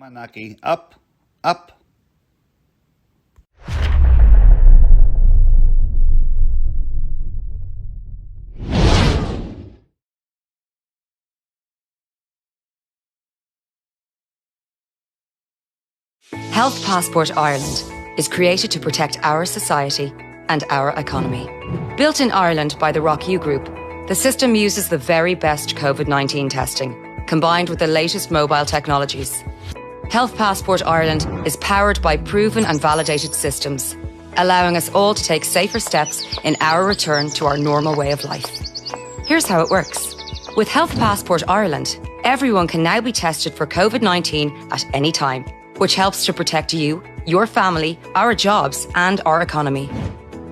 Yamanaki, up, up. Health Passport Ireland is created to protect our society and our economy. Built in Ireland by the Rock U Group, the system uses the very best COVID-19 testing, combined with the latest mobile technologies. Health Passport Ireland is powered by proven and validated systems, allowing us all to take safer steps in our return to our normal way of life. Here's how it works. With Health Passport Ireland, everyone can now be tested for COVID-19 at any time, which helps to protect you, your family, our jobs, and our economy.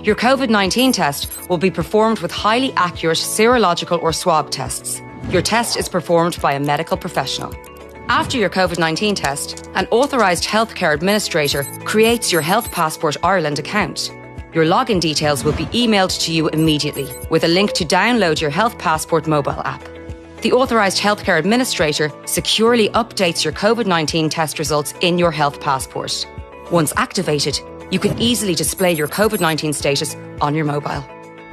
Your COVID-19 test will be performed with highly accurate serological or swab tests. Your test is performed by a medical professional. After your COVID-19 test, an authorised healthcare administrator creates your Health Passport Ireland account. Your login details will be emailed to you immediately with a link to download your Health Passport mobile app. The authorised healthcare administrator securely updates your COVID-19 test results in your Health Passport. Once activated, you can easily display your COVID-19 status on your mobile.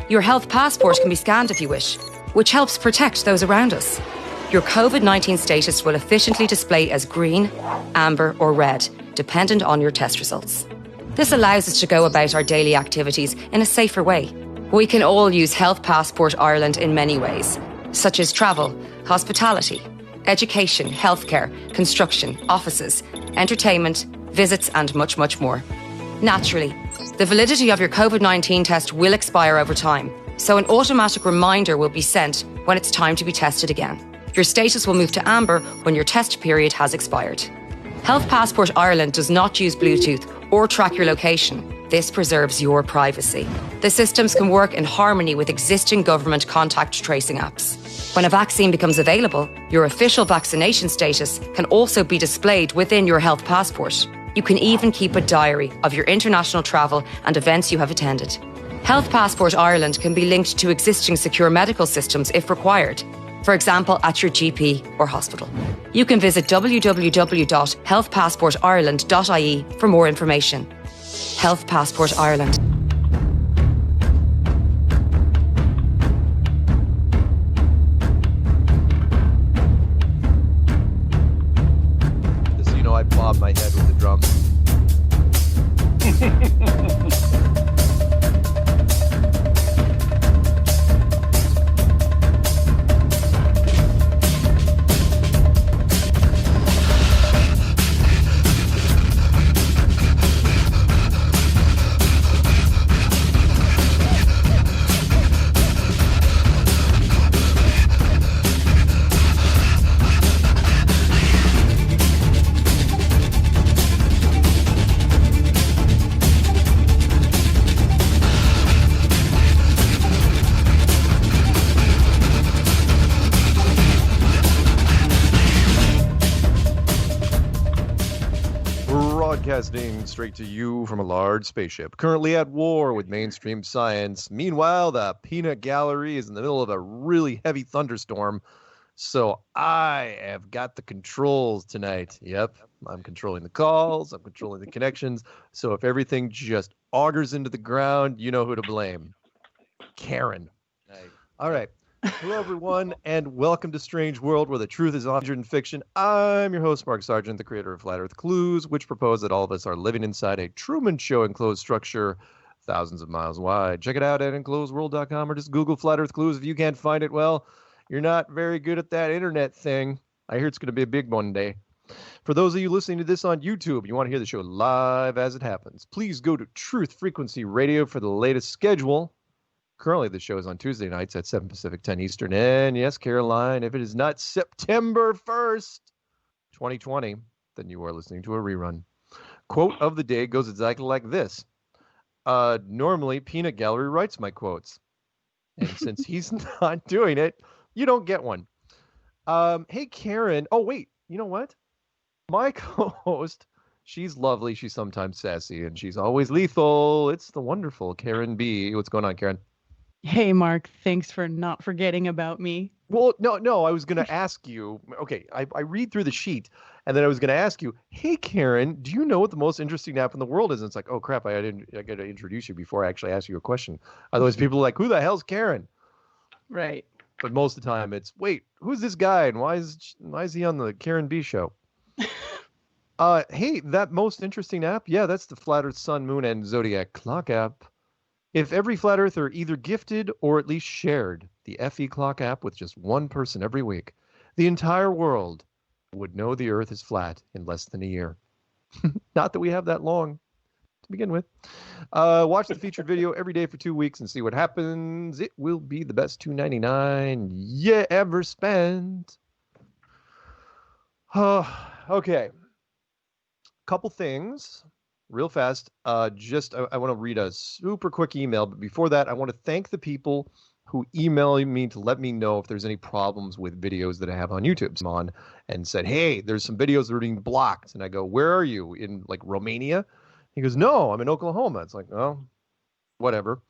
Your Health Passport can be scanned if you wish, which helps protect those around us. Your COVID-19 status will efficiently display as green, amber or red, dependent on your test results. This allows us to go about our daily activities in a safer way. We can all use Health Passport Ireland in many ways, such as travel, hospitality, education, healthcare, construction, offices, entertainment, visits and much, much more. Naturally, the validity of your COVID-19 test will expire over time, so an automatic reminder will be sent when it's time to be tested again. Your status will move to amber when your test period has expired. Health Passport Ireland does not use Bluetooth or track your location. This preserves your privacy. The systems can work in harmony with existing government contact tracing apps. When a vaccine becomes available, your official vaccination status can also be displayed within your Health Passport. You can even keep a diary of your international travel and events you have attended. Health Passport Ireland can be linked to existing secure medical systems if required, for example, at your GP or hospital. You can visit www.healthpassportireland.ie for more information. Health Passport Ireland. Just so you know, I bob my head with the drum. Broadcasting straight to you from a large spaceship, currently at war with mainstream science. Meanwhile, the peanut gallery is in the middle of a really heavy thunderstorm, so I have got the controls tonight. Yep, I'm controlling the calls, I'm controlling the connections, so if everything just augers into the ground, you know who to blame. Karen. Nice. All right. Hello, everyone, and welcome to Strange World, where the truth is often in fiction. I'm your host, Mark Sargent, the creator of Flat Earth Clues, which propose that all of us are living inside a Truman Show enclosed structure thousands of miles wide. Check it out at enclosedworld.com or just Google Flat Earth Clues. If you can't find it, well, you're not very good at that internet thing. I hear it's going to be a big one day. For those of you listening to this on YouTube, you want to hear the show live as it happens, please go to Truth Frequency Radio for the latest schedule. Currently, the show is on Tuesday nights at 7 Pacific, 10 Eastern. And yes, Caroline, if it is not September 1st, 2020, then you are listening to a rerun. Quote of the day goes exactly like this. Normally, Peanut Gallery writes my quotes. And since he's not doing it, you don't get one. Hey, Karen. Oh, wait. You know what? My co-host, she's lovely. She's sometimes sassy, and she's always lethal. It's the wonderful Karen B. What's going on, Karen? Hey, Mark, thanks for not forgetting about me. Well, no, I was going to ask you. Okay, I read through the sheet, And then I was going to ask you, hey, Karen, do you know what the most interesting app in the world is? And it's like, oh, crap, I got to introduce you before I actually ask you a question. Otherwise, people are like, who the hell's Karen? Right. But most of the time, it's, wait, who's this guy? And why is he on the Karen B show? Hey, that most interesting app? Yeah, that's the Flat Earth Sun, Moon, and Zodiac Clock app. If every Flat Earther either gifted or at least shared the FE Clock app with just one person every week, the entire world would know the Earth is flat in less than a year. Not that we have that long to begin with. Watch the featured video every day for 2 weeks and see what happens. It will be the best $2.99 you ever spent. Okay. Couple things real fast. I want to read a super quick email, but before that, I want to thank the people who emailed me to let me know if there's any problems with videos that I have on YouTube. On and said, hey, there's some videos that are being blocked. And I go, where are you? In like Romania? He goes, no, I'm in Oklahoma. It's like, oh, whatever.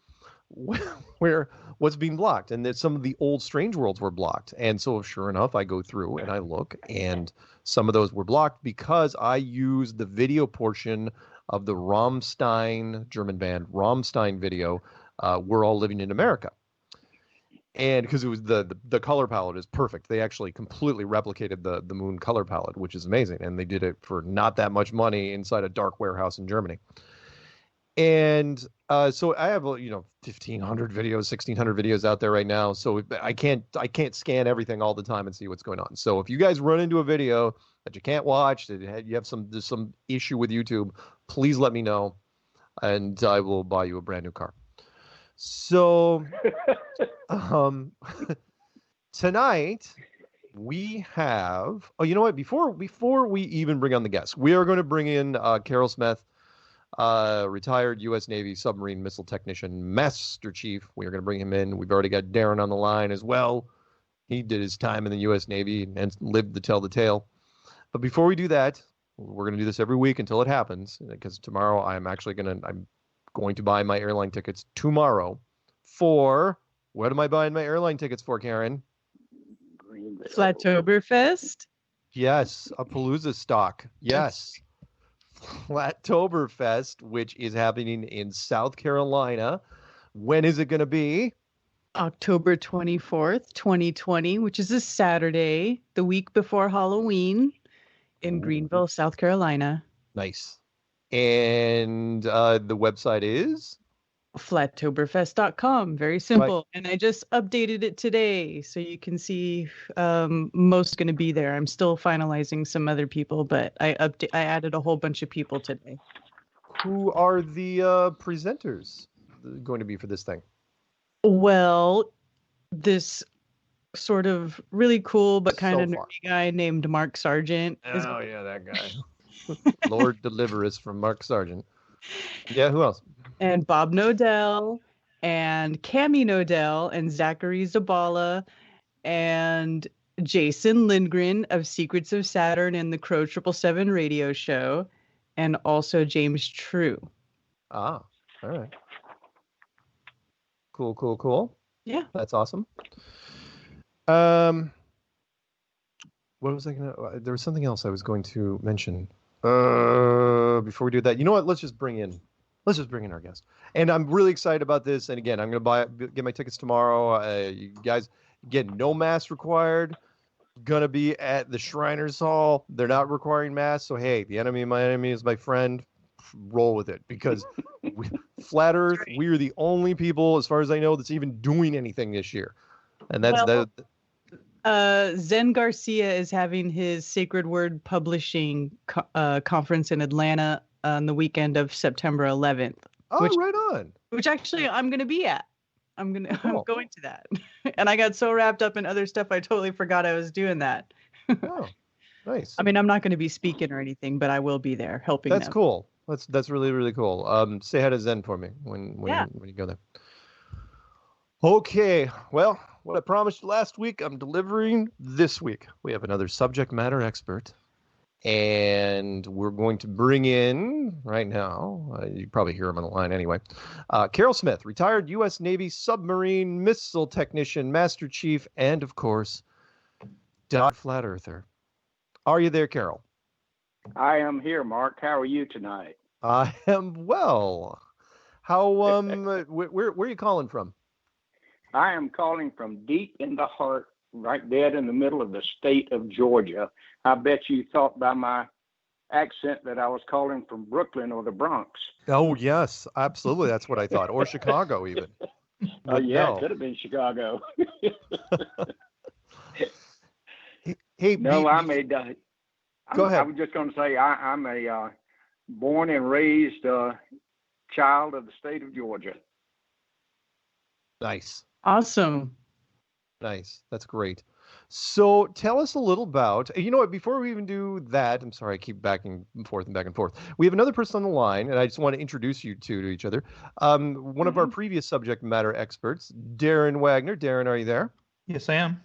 What's being blocked? And that some of the old Strange Worlds were blocked. And so sure enough, I go through and I look, and some of those were blocked because I used the video portion of the Rammstein, German band Rammstein video, We're All Living in America. And because it was the color palette is perfect. They actually completely replicated the moon color palette, which is amazing. And they did it for not that much money inside a dark warehouse in Germany. And so I have 1,500 videos, 1,600 videos out there right now. So I can't scan everything all the time and see what's going on. So if you guys run into a video that you can't watch, that you have there's some issue with YouTube, please let me know, and I will buy you a brand new car. So tonight we have, you know what, before we even bring on the guests, we are going to bring in Carol Smith, retired U.S. Navy submarine missile technician, Master Chief. We are going to bring him in. We've already got Darren on the line as well. He did his time in the U.S. Navy and lived to tell the tale. But before we do that, we're going to do this every week until it happens, because tomorrow I'm going to buy my airline tickets tomorrow for, what am I buying my airline tickets for, Karen? Flattoberfest? Yes, a Palooza stock. Yes. Flattoberfest, which is happening in South Carolina. When is it going to be? October 24th, 2020, which is a Saturday, the week before Halloween in Greenville, South Carolina. Nice. And the website is? Flattoberfest.com. Very simple. Right. And I just updated it today, so you can see most going to be there. I'm still finalizing some other people, but I added a whole bunch of people today. Who are the presenters going to be for this thing? Well, this sort of really cool but kind of So far. nerdy guy named Mark Sargent. Oh, yeah, that guy. Lord deliver us from Mark Sargent. Yeah, who else? And Bob Nodell and Cami Nodell and Zachary Zabala and Jason Lindgren of Secrets of Saturn and the Crow 777 radio show, and also James True. Ah, all right. Cool. Yeah. That's awesome. What was I going to... There was something else I was going to mention. Before we do that, you know what? Let's just bring in our guest. And I'm really excited about this. And again, I'm going to get my tickets tomorrow. You guys, again, no mask required. Going to be at the Shriners Hall. They're not requiring masks. So, hey, the enemy of my enemy is my friend. Roll with it, because Flat Earth, we are the only people, as far as I know, that's even doing anything this year. And that's Zen Garcia is having his Sacred Word Publishing conference in Atlanta on the weekend of September 11th. Oh, right on. Which actually I'm going to be at. I'm going Cool. to that. And I got so wrapped up in other stuff, I totally forgot I was doing that. Oh, nice. I mean, I'm not going to be speaking or anything, but I will be there helping That's them. cool. That's really, really cool. Say hi to Zen for me when you go there. Okay. Well, what I promised you last week, I'm delivering this week. We have another subject matter expert, and we're going to bring in right now, you probably hear him on the line anyway, Carol Smith, retired U.S. Navy submarine missile technician, Master Chief, and of course, Flat Earther. Are you there, Carol? I am here, Mark. How are you tonight? I am well. How where are you calling from? I am calling from deep in the heart, right dead in the middle of the state of Georgia. I bet you thought by my accent that I was calling from Brooklyn or the Bronx. Oh yes, absolutely. That's what I thought, or Chicago even. But Yeah, no. it could have been Chicago. Hey, No, I was just going to say I'm a born and raised child of the state of Georgia. Nice. Awesome. Nice. That's great. So tell us a little about, you know what, before we even do that, I'm sorry, I keep back and forth and back and forth. We have another person on the line, and I just want to introduce you two to each other. One of our previous subject matter experts, Darren Wagner. Darren, are you there? Yes, I am.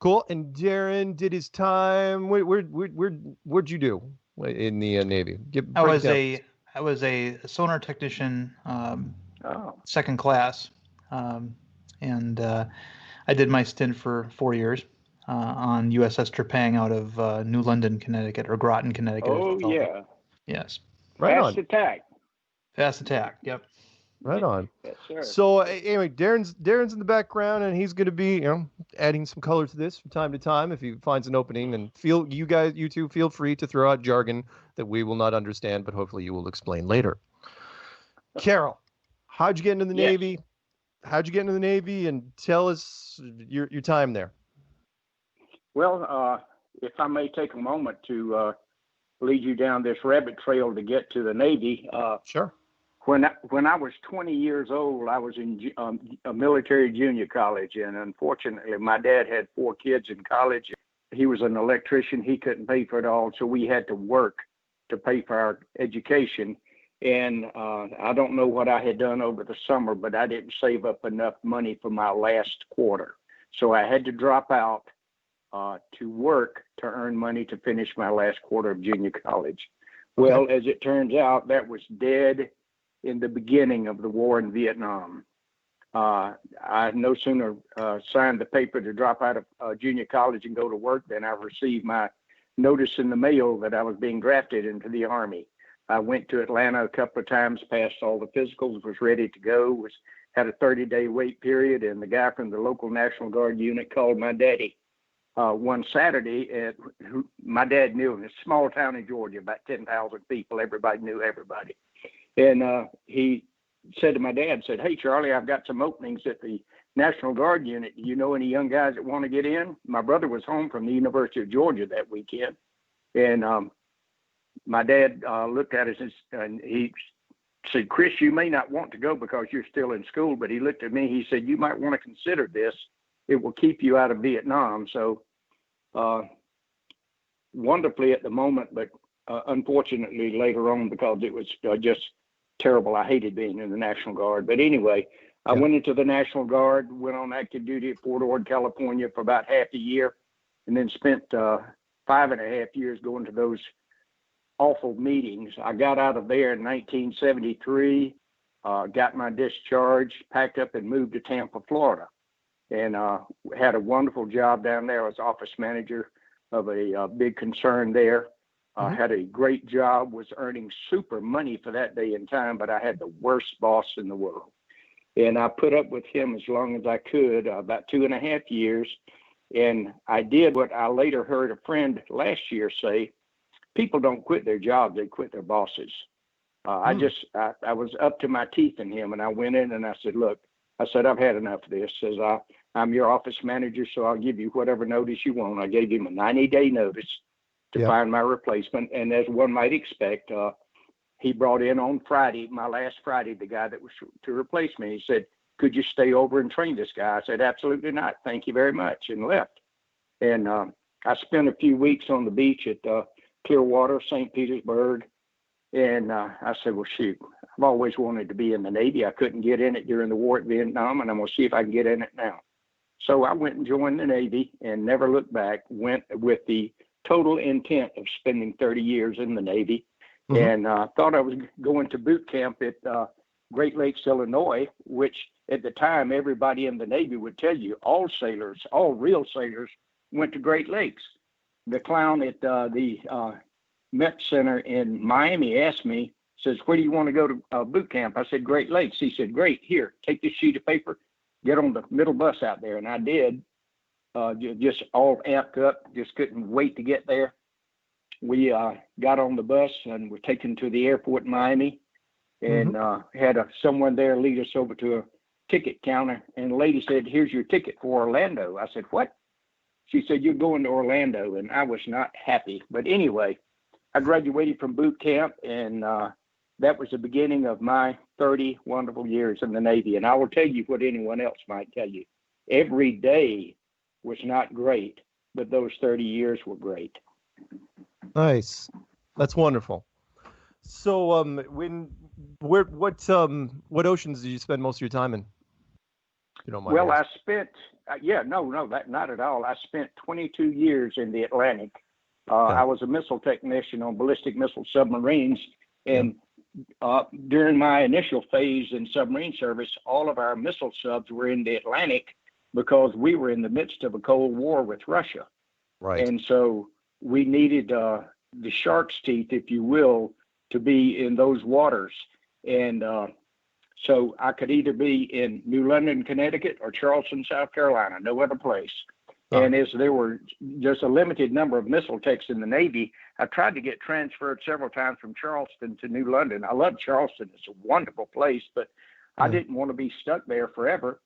Cool. And Darren did his time. Where'd you do in the Navy? I was a sonar technician, second class, and I did my stint for 4 years on USS Trepang out of New London, Connecticut, or Groton, Connecticut. Oh, yeah. Yes. Right Fast on. attack. Fast attack. Yep. Right on. Yes, sir. So anyway, Darren's in the background, and he's going to be, adding some color to this from time to time if he finds an opening. And you two feel free to throw out jargon that we will not understand, but hopefully you will explain later. Carol, how'd you get into the Navy? How'd you get into the Navy? And tell us your time there. Well, if I may take a moment to lead you down this rabbit trail to get to the Navy. Sure. When I was 20 years old, I was in a military junior college, and unfortunately, my dad had 4 kids in college. He was an electrician. He couldn't pay for it all, so we had to work to pay for our education. And I don't know what I had done over the summer, but I didn't save up enough money for my last quarter. So I had to drop out to work to earn money to finish my last quarter of junior college. Okay. Well, as it turns out, that was dead in the beginning of the war in Vietnam. I no sooner signed the paper to drop out of junior college and go to work than I received my notice in the mail that I was being drafted into the Army. I went to Atlanta a couple of times, passed all the physicals, was ready to go, had a 30-day wait period, and the guy from the local National Guard unit called my daddy one Saturday. My dad knew him. It's a small town in Georgia, about 10,000 people. Everybody knew everybody. And he said to my dad, "Hey, Charlie, I've got some openings at the National Guard unit. Do you know any young guys that want to get in?" My brother was home from the University of Georgia that weekend. And my dad looked at us and he said, "Chris, you may not want to go because you're still in school." But he looked at me, he said, "You might want to consider this. It will keep you out of Vietnam." So wonderfully at the moment, but unfortunately later on, because it was just terrible. I hated being in the National Guard. But anyway, I went into the National Guard, went on active duty at Fort Ord, California for about half a year, and then spent 5.5 years going to those awful meetings. I got out of there in 1973, got my discharge, packed up and moved to Tampa, Florida, and had a wonderful job down there. I was office manager of a big concern there. Had a great job, was earning super money for that day and time, but I had the worst boss in the world. And I put up with him as long as I could, about 2.5 years. And I did what I later heard a friend last year say: people don't quit their jobs, they quit their bosses. I was up to my teeth in him, and I went in and I said, "Look," I said, "I've had enough of this." Says, "I'm your office manager, so I'll give you whatever notice you want." I gave him a 90-day notice to find my replacement. And as one might expect, he brought in on Friday, my last Friday, the guy that was to replace me. He said, "Could you stay over and train this guy?" I said, "Absolutely not. Thank you very much," and left. And I spent a few weeks on the beach at Clearwater, St. Petersburg. And I said, "Well, shoot, I've always wanted to be in the Navy. I couldn't get in it during the war at Vietnam, and I'm going to see if I can get in it now." So I went and joined the Navy and never looked back, went with the total intent of spending 30 years in the Navy. And thought I was going to boot camp at Great Lakes, Illinois, which at the time, everybody in the Navy would tell you all sailors, all real sailors, went to Great Lakes. The clown at the Met Center in Miami asked me, says, where do you want to go to boot camp? I said, Great Lakes. He said, great, here, take this sheet of paper, get on the middle bus out there. And I did, just all amped up, just couldn't wait to get there. We got on the bus and were taken to the airport in Miami, and had someone there lead us over to a ticket counter. And the lady said, here's your ticket for Orlando. I said, what? She said, you're going to Orlando. And I was not happy. But anyway, I graduated from boot camp, and that was the beginning of my 30 wonderful years in the Navy. And I will tell you what anyone else might tell you. Every day was not great, but those 30 years were great. Nice. That's wonderful. So what oceans did you spend most of your time in? If you don't mind. Well, I spent, not at all. I spent 22 years in the Atlantic. I was a missile technician on ballistic missile submarines. And during my initial phase in submarine service, all of our missile subs were in the Atlantic because we were in the midst of a Cold War with Russia. Right. And so we needed the shark's teeth, if you will, to be in those waters. And so I could either be in New London, Connecticut, or Charleston, South Carolina, no other place. And as there were just a limited number of missile techs in the Navy, I tried to get transferred several times from Charleston to New London. I love Charleston. It's a wonderful place, but I didn't want to be stuck there forever.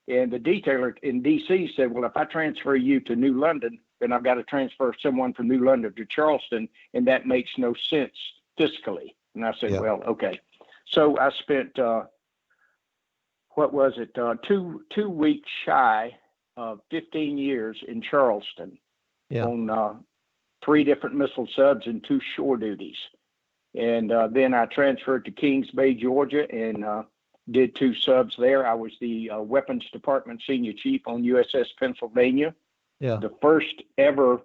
And the detailer in D.C. said, well, if I transfer you to New London, then I've got to transfer someone from New London to Charleston, and that makes no sense fiscally. And I said, well, okay. So I spent, 2 weeks shy of 15 years in Charleston on 3 different missile subs and 2 shore duties. And then I transferred to Kings Bay, Georgia, and did 2 subs there. I was the Weapons Department Senior Chief on USS Pennsylvania, the first ever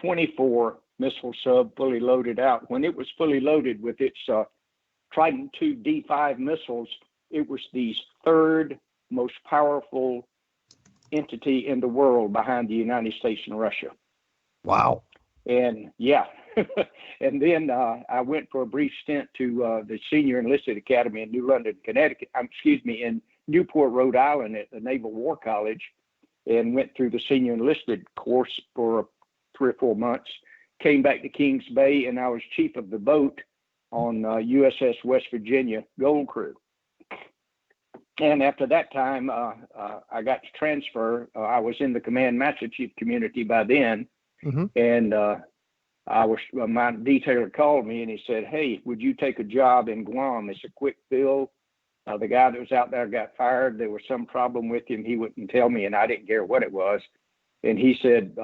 24 missile sub fully loaded out. When it was fully loaded with its Trident II D5 missiles, it was the 3rd most powerful entity in the world behind the United States and Russia. Wow. And and then I went for a brief stint to the Senior Enlisted Academy in New London, Connecticut, in Newport, Rhode Island at the Naval War College, and went through the Senior Enlisted course for 3 or 4 months, came back to Kings Bay, and I was chief of the boat on USS West Virginia Gold Crew. And after that time, I got to transfer. I was in the Command Master Chief community by then, and my detailer called me and he said, hey, would you take a job in Guam? It's a quick fill. The guy that was out there got fired. There was some problem with him. He wouldn't tell me, and I didn't care what it was. And he said,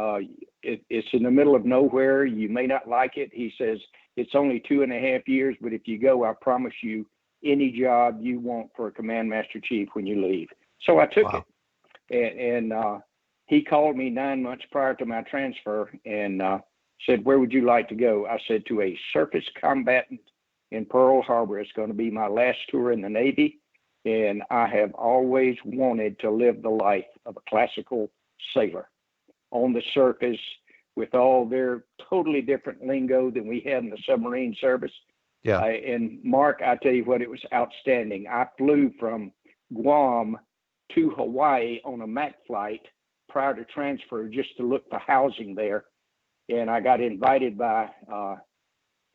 it's in the middle of nowhere. You may not like it. He says, it's only 2.5 years, but if you go, I promise you any job you want for a Command Master Chief when you leave. So I took it. And he called me 9 months prior to my transfer and said, where would you like to go? I said, to a surface combatant in Pearl Harbor. It's going to be my last tour in the Navy. And I have always wanted to live the life of a classical sailor on the surface with all their totally different lingo than we had in the submarine service. And Mark, I tell you what, it was outstanding. I flew from Guam to Hawaii on a MAC flight prior to transfer just to look for housing there. And I got invited by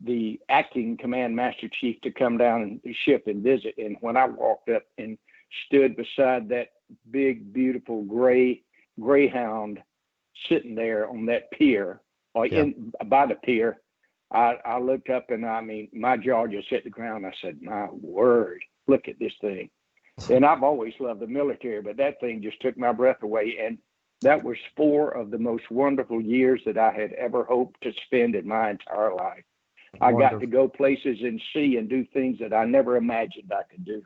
the acting Command Master Chief to come down the ship and visit. And when I walked up and stood beside that big, beautiful Greyhound sitting there on that pier, or by the pier, I looked up and my jaw just hit the ground. I said, my word, look at this thing. And I've always loved the military, but that thing just took my breath away. And that was 4 of the most wonderful years that I had ever hoped to spend in my entire life. I got to go places and see and do things that I never imagined I could do.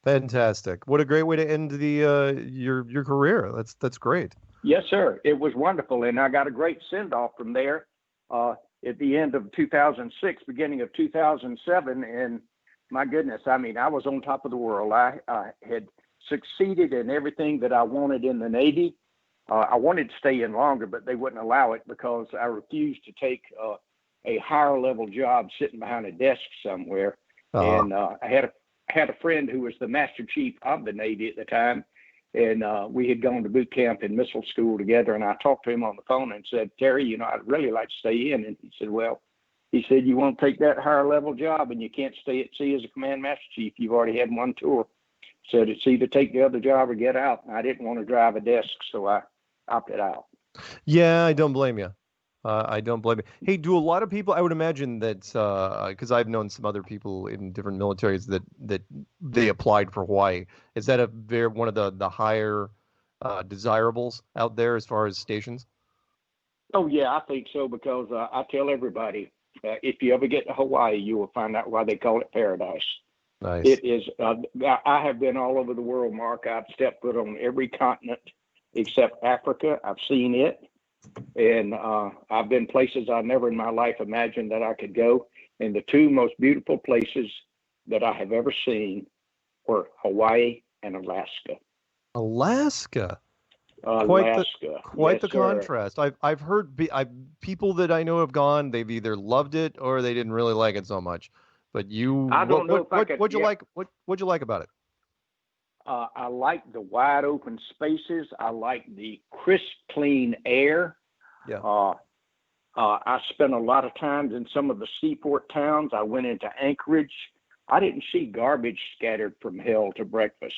Fantastic. What a great way to end the your career. That's great. Yes, sir. It was wonderful. And I got a great send-off from there at the end of 2006, beginning of 2007. And my goodness, I was on top of the world. I had succeeded in everything that I wanted in the Navy. I wanted to stay in longer, but they wouldn't allow it because I refused to take a higher level job sitting behind a desk somewhere. And I had a friend who was the Master Chief of the Navy at the time, and we had gone to boot camp and missile school together. And I talked to him on the phone and said, Terry, I'd really like to stay in. And he said, well, you won't take that higher level job, and you can't stay at sea as a command master chief. You've already had one tour. Said it's either take the other job or get out. And I didn't want to drive a desk, so I opted out. Yeah, I don't blame you. I don't blame you. Hey, do a lot of people? I would imagine that because I've known some other people in different militaries that they applied for Hawaii. Is that one of the higher desirables out there as far as stations? Oh yeah, I think so, because I tell everybody, if you ever get to Hawaii, you will find out why they call it paradise. Nice. It is. I have been all over the world, Mark. I've stepped foot on every continent except Africa. I've seen it. And I've been places I never in my life imagined that I could go. And the two most beautiful places that I have ever seen were Hawaii and Alaska. Alaska. Alaska. Quite the contrast. I've heard people that I know have gone. They've either loved it or they didn't really like it so much. But what'd you like about it? I like the wide open spaces. I like the crisp, clean air. Yeah. I spent a lot of times in some of the seaport towns. I went into Anchorage. I didn't see garbage scattered from hell to breakfast.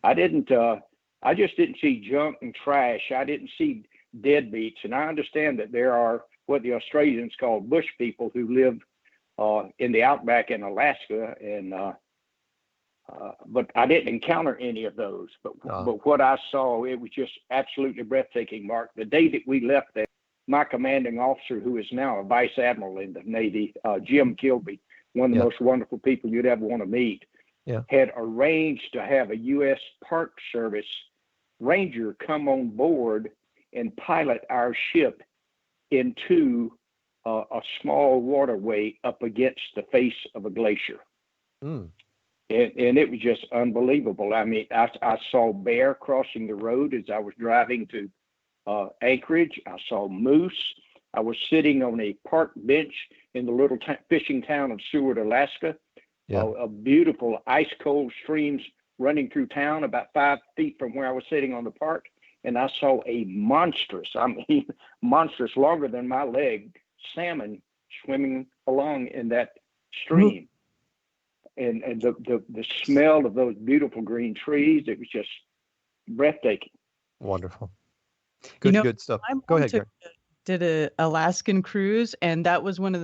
I just didn't see junk and trash. I didn't see deadbeats. And I understand that there are what the Australians call bush people who live in the outback in Alaska, and but I didn't encounter any of those. But what I saw, it was just absolutely breathtaking, Mark. The day that we left there, my commanding officer, who is now a vice admiral in the Navy, Jim Kilby, one of the most wonderful people you'd ever want to meet, had arranged to have a U.S. Park Service ranger come on board and pilot our ship into a small waterway up against the face of a glacier. Mm. And it was just unbelievable. I mean, I saw bear crossing the road as I was driving to Anchorage. I saw moose. I was sitting on a park bench in the little fishing town of Seward, Alaska. A beautiful ice cold streams running through town about 5 feet from where I was sitting on the park. And I saw a monstrous, monstrous, longer than my leg, salmon swimming along in that stream. And the smell of those beautiful green trees, it was just breathtaking. Wonderful. Good stuff. Go ahead, Gary. Did a Alaskan cruise, and that was one of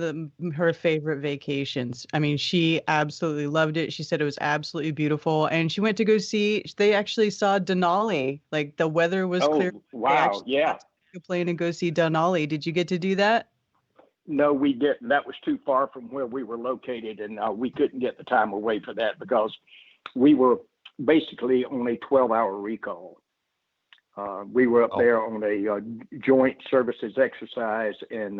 her favorite vacations. I mean, she absolutely loved it. She said it was absolutely beautiful, and she went to go see. They actually saw Denali. Like, the weather was clear. Wow! Yeah. To plane and go see Denali. Did you get to do that? No, we didn't. That was too far from where we were located, and we couldn't get the time away for that because we were basically on a 12-hour recall. We were up there on a joint services exercise, and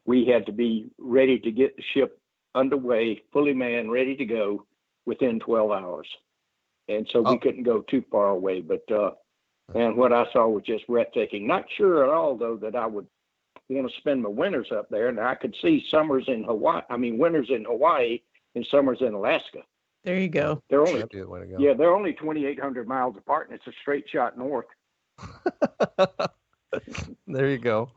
we had to be ready to get the ship underway, fully manned, ready to go within 12 hours. And so we couldn't go too far away. But and what I saw was just breathtaking. Not sure at all, though, that I would want to spend my winters up there. And I could see winters in Hawaii and summers in Alaska. There you go. They're only they're only 2,800 miles apart, and it's a straight shot north. There you go.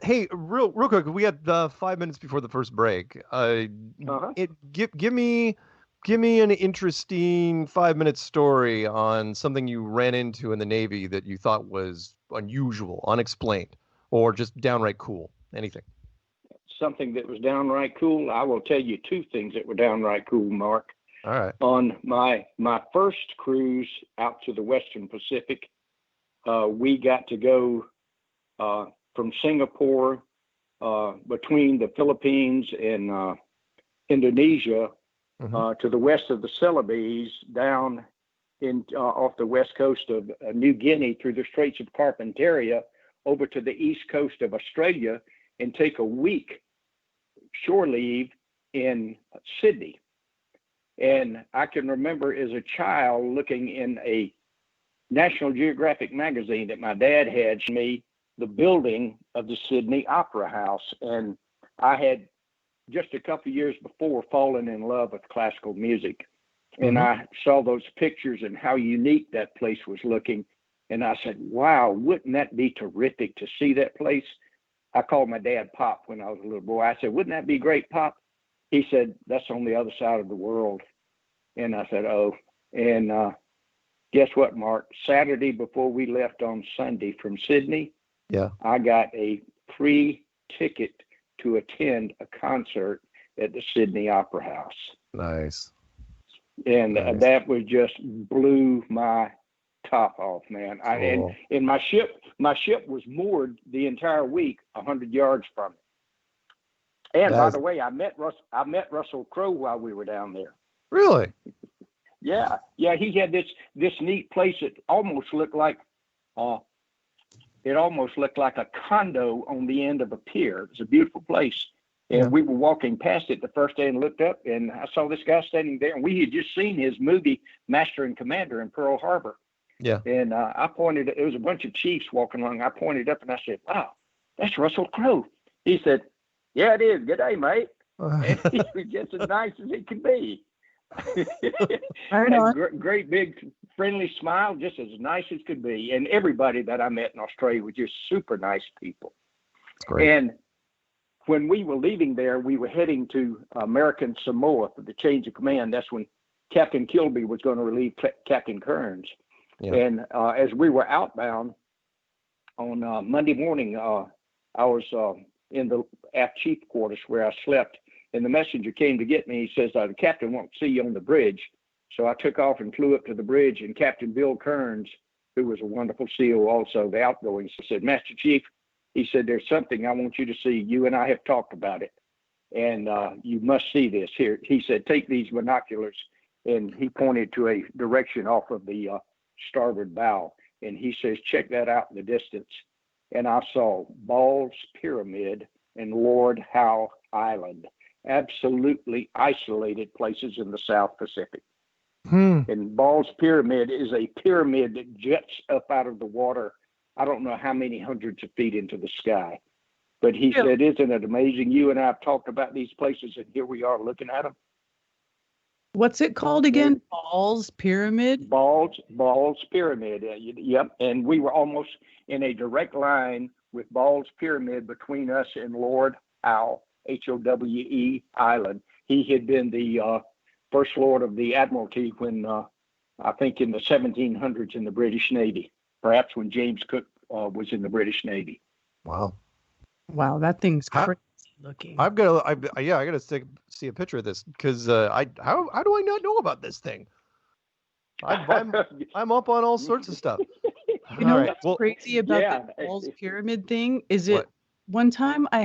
Hey, real quick, we had 5 minutes before the first break. Give me an interesting 5-minute story on something you ran into in the Navy that you thought was unusual, unexplained, or just downright cool. Anything. Something that was downright cool. I will tell you two things that were downright cool, Mark. All right. On my first cruise out to the Western Pacific, we got to go from Singapore between the Philippines and Indonesia to the west of the Celebes, down off the west coast of New Guinea through the Straits of Carpentaria over to the east coast of Australia, and take a week shore leave in Sydney. And I can remember as a child looking in a National Geographic magazine that my dad had me the building of the Sydney Opera House. And I had just a couple of years before fallen in love with classical music. And I saw those pictures and how unique that place was looking. And I said, wow, wouldn't that be terrific to see that place? I called my dad Pop when I was a little boy. I said, wouldn't that be great, Pop? He said, that's on the other side of the world. And I said, oh. And guess what, Mark? Saturday before we left on Sunday from Sydney, I got a free ticket to attend a concert at the Sydney Opera House. Nice. And that was just blew my top off, man. And my ship was moored the entire week 100 yards from it. And by the way, I met Russell Crowe while we were down there. Really? Yeah. He had this neat place that almost looked like a condo on the end of a pier. It was a beautiful place. And we were walking past it the first day and looked up, and I saw this guy standing there, and we had just seen his movie Master and Commander in Pearl Harbor. Yeah. And I pointed, it was a bunch of chiefs walking along. I pointed up and I said, wow, that's Russell Crowe. He said, yeah, it is. Good day, mate. And he was just as nice as he could be. Great big friendly smile, just as nice as could be. And everybody that I met in Australia were just super nice people. That's great. And when we were leaving there, we were heading to American Samoa for the change of command. That's when Captain Kilby was going to relieve Captain Kearns. Yeah. And as we were outbound on Monday morning, I was in the aft chief quarters where I slept, and the messenger came to get me. He says, the captain won't see you on the bridge. So I took off and flew up to the bridge, and Captain Bill Kearns, who was a wonderful SEAL also, the outgoing, said, Master Chief, he said, there's something I want you to see. You and I have talked about it, and you must see this here. He said, take these binoculars, and he pointed to a direction off of the starboard bow, and he says, check that out in the distance. And I saw Ball's Pyramid and Lord Howe Island, absolutely isolated places in the South Pacific. And Ball's Pyramid is a pyramid that jets up out of the water, I don't know how many hundreds of feet into the sky. But he said, isn't it amazing? You and I have talked about these places, and here we are looking at them. What's it called again? Ball's Pyramid? Ball's Pyramid. Yep. And we were almost in a direct line with Ball's Pyramid between us and Lord Howe, Howe Island. He had been the First Lord of the Admiralty when, I think, in the 1700s in the British Navy. Perhaps when James Cook was in the British Navy. Wow, that thing's crazy looking. I gotta see a picture of this because how do I not know about this thing? I'm up on all sorts of stuff. You know what's crazy about the Ball's Pyramid thing is it. One time I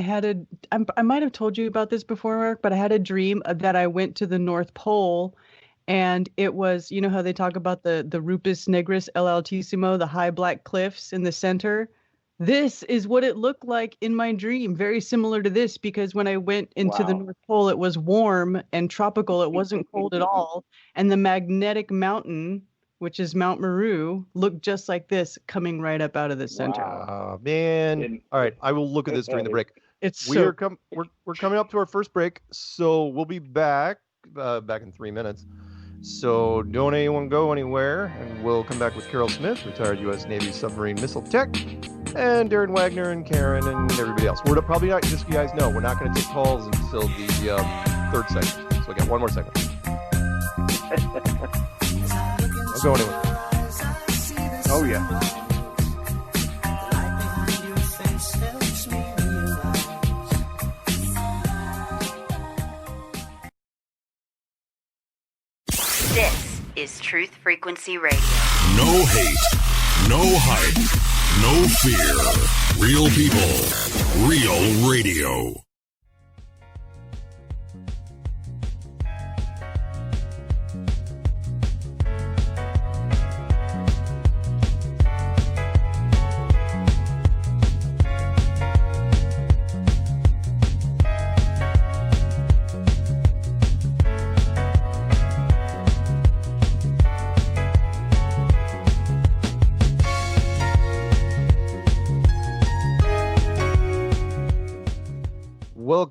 might have told you about this before, Mark, but I had a dream that I went to the North Pole. And it was, you know how they talk about the Rupus Negris El Altissimo, the high black cliffs in the center? This is what it looked like in my dream, very similar to this, because when I went into the North Pole, it was warm and tropical. It wasn't cold at all. And the magnetic mountain, which is Mount Meru, looked just like this coming right up out of the center. Wow, man. All right, I will look at this during the break. We're coming up to our first break, so we'll be back in 3 minutes. So don't anyone go anywhere, and we'll come back with Carol Smith, retired U.S. Navy submarine missile tech, and Darren Wagner and Karen and everybody else. We're probably not, just so you guys know, we're not going to take calls until the third segment. So I got one more segment. Don't go anywhere. Oh, yeah. This is Truth Frequency Radio. No hate, no hype, no fear. Real people, real radio.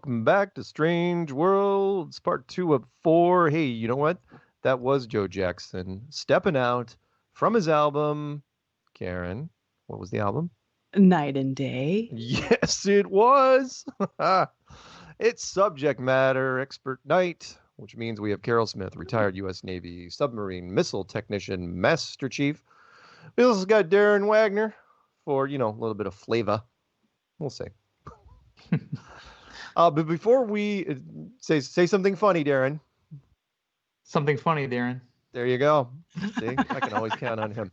Welcome back to Strange Worlds, part 2 of 4. Hey, you know what? That was Joe Jackson stepping out from his album. Karen, what was the album? Night and Day. Yes, it was. It's Subject Matter Expert Night, which means we have Carol Smith, retired U.S. Navy submarine missile technician, Master Chief. We also got Darren Wagner for, a little bit of flavor. We'll see. But before we say something funny, Darren. Something funny, Darren. There you go. See, I can always count on him.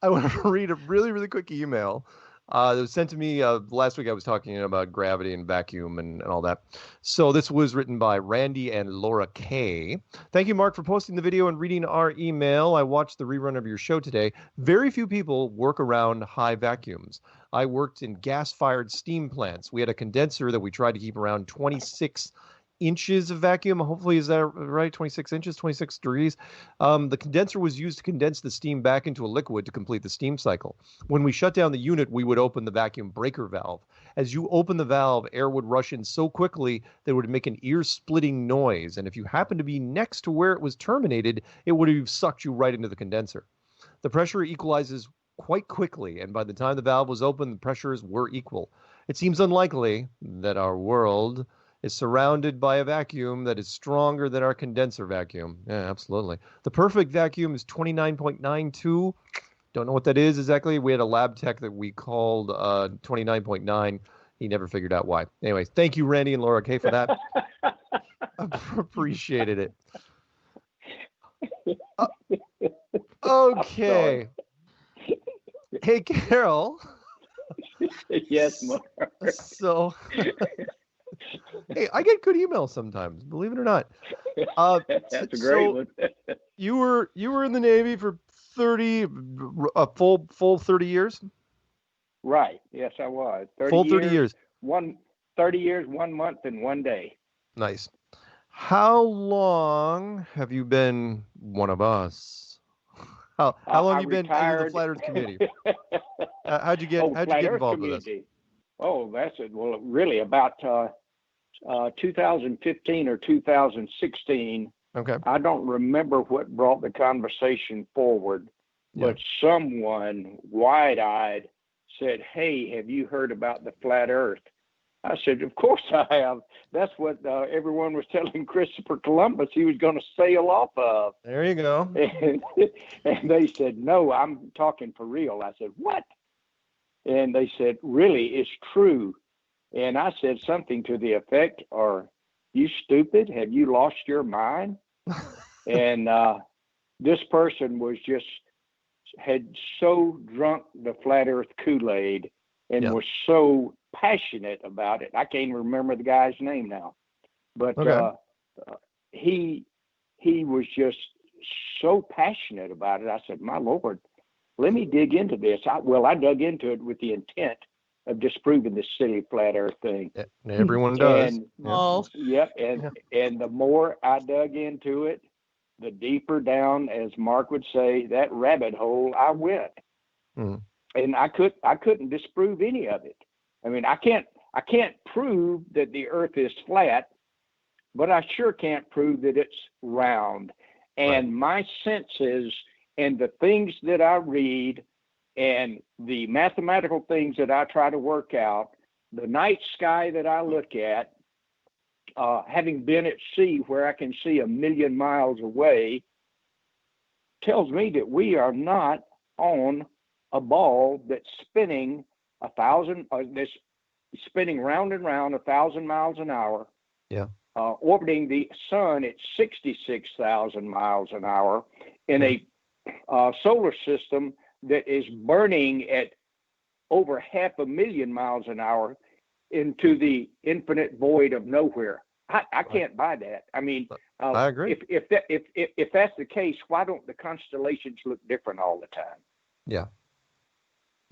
I want to read a really, really quick email that was sent to me last week. I was talking about gravity and vacuum and all that. So this was written by Randy and Laura K. Thank you, Mark, for posting the video and reading our email. I watched the rerun of your show today. Very few people work around high vacuums. I worked in gas-fired steam plants. We had a condenser that we tried to keep around 26 inches of vacuum. Hopefully, is that right? 26 inches, 26 degrees. The condenser was used to condense the steam back into a liquid to complete the steam cycle. When we shut down the unit, we would open the vacuum breaker valve. As you open the valve, air would rush in so quickly that it would make an ear-splitting noise. And if you happened to be next to where it was terminated, it would have sucked you right into the condenser. The pressure equalizes quite quickly, and by the time the valve was open, the pressures were equal. It seems unlikely that our world is surrounded by a vacuum that is stronger than our condenser vacuum. Yeah, absolutely. The perfect vacuum is 29.92. Don't know what that is exactly. We had a lab tech that we called 29.9. He never figured out why. Anyway, thank you, Randy and Laura K, for that. Appreciated it. Okay. Hey, Carol. Yes, Mark. So, hey, I get good emails sometimes, believe it or not. That's a great one. you were in the Navy for 30, a full 30 years? Right. Yes, I was. 30 years. 30 years, 1 month, and 1 day. Nice. How long have you been one of us? How long have you been in the Flat Earth community? How'd you get involved with us? Oh, that's it. Well, really about 2015 or 2016. Okay. I don't remember what brought the conversation forward, but someone wide-eyed said, "Hey, have you heard about the Flat Earth?" I said, "Of course I have. That's what everyone was telling Christopher Columbus he was going to sail off of." There you go. And they said, "No, I'm talking for real." I said, "What?" And they said, "Really, it's true." And I said something to the effect, "Are you stupid? Have you lost your mind?" And this person had so drunk the Flat Earth Kool-Aid and was so passionate about it. I can't even remember the guy's name now, but he was just so passionate about it. I said, "My Lord, let me dig into this." I dug into it with the intent of disproving this silly Flat Earth thing. Everyone does. And the more I dug into it, the deeper down, as Mark would say, that rabbit hole I went. And I couldn't disprove any of it. I mean, I can't prove that the Earth is flat, but I sure can't prove that it's round. And my senses and the things that I read and the mathematical things that I try to work out, the night sky that I look at, having been at sea where I can see 1,000,000 miles away, tells me that we are not on a ball that's spinning that's spinning round and round 1,000 miles an hour, orbiting the sun at 66,000 miles an hour in a solar system that is burning at over 500,000 miles an hour into the infinite void of nowhere. I can't buy that. I mean, I agree. If that's the case, why don't the constellations look different all the time? Yeah.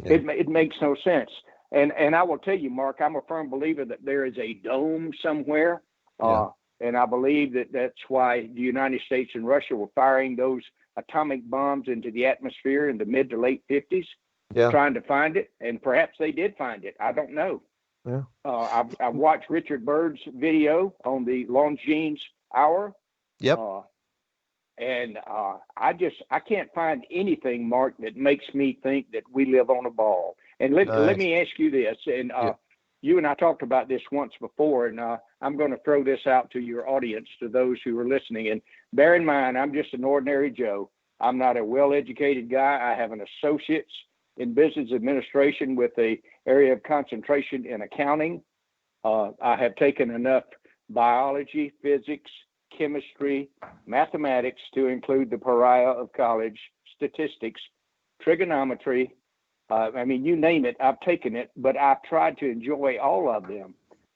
It makes no sense. And I will tell you, Mark, I'm a firm believer that there is a dome somewhere. And I believe that that's why the United States and Russia were firing those atomic bombs into the atmosphere in the mid to late 50s, trying to find it. And perhaps they did find it. I don't know. Yeah. I've watched Richard Byrd's video on the Longines Hour. Yep. And I can't find anything, Mark, that makes me think that we live on a ball. And let me ask you this, and you and I talked about this once before, and I'm going to throw this out to your audience, to those who are listening. And bear in mind, I'm just an ordinary Joe. I'm not a well-educated guy. I have an associate's in business administration with a area of concentration in accounting. I have taken enough biology, physics, chemistry, mathematics to include the pariah of college, statistics, trigonometry. I mean, you name it, I've taken it, but I've tried to enjoy all of them.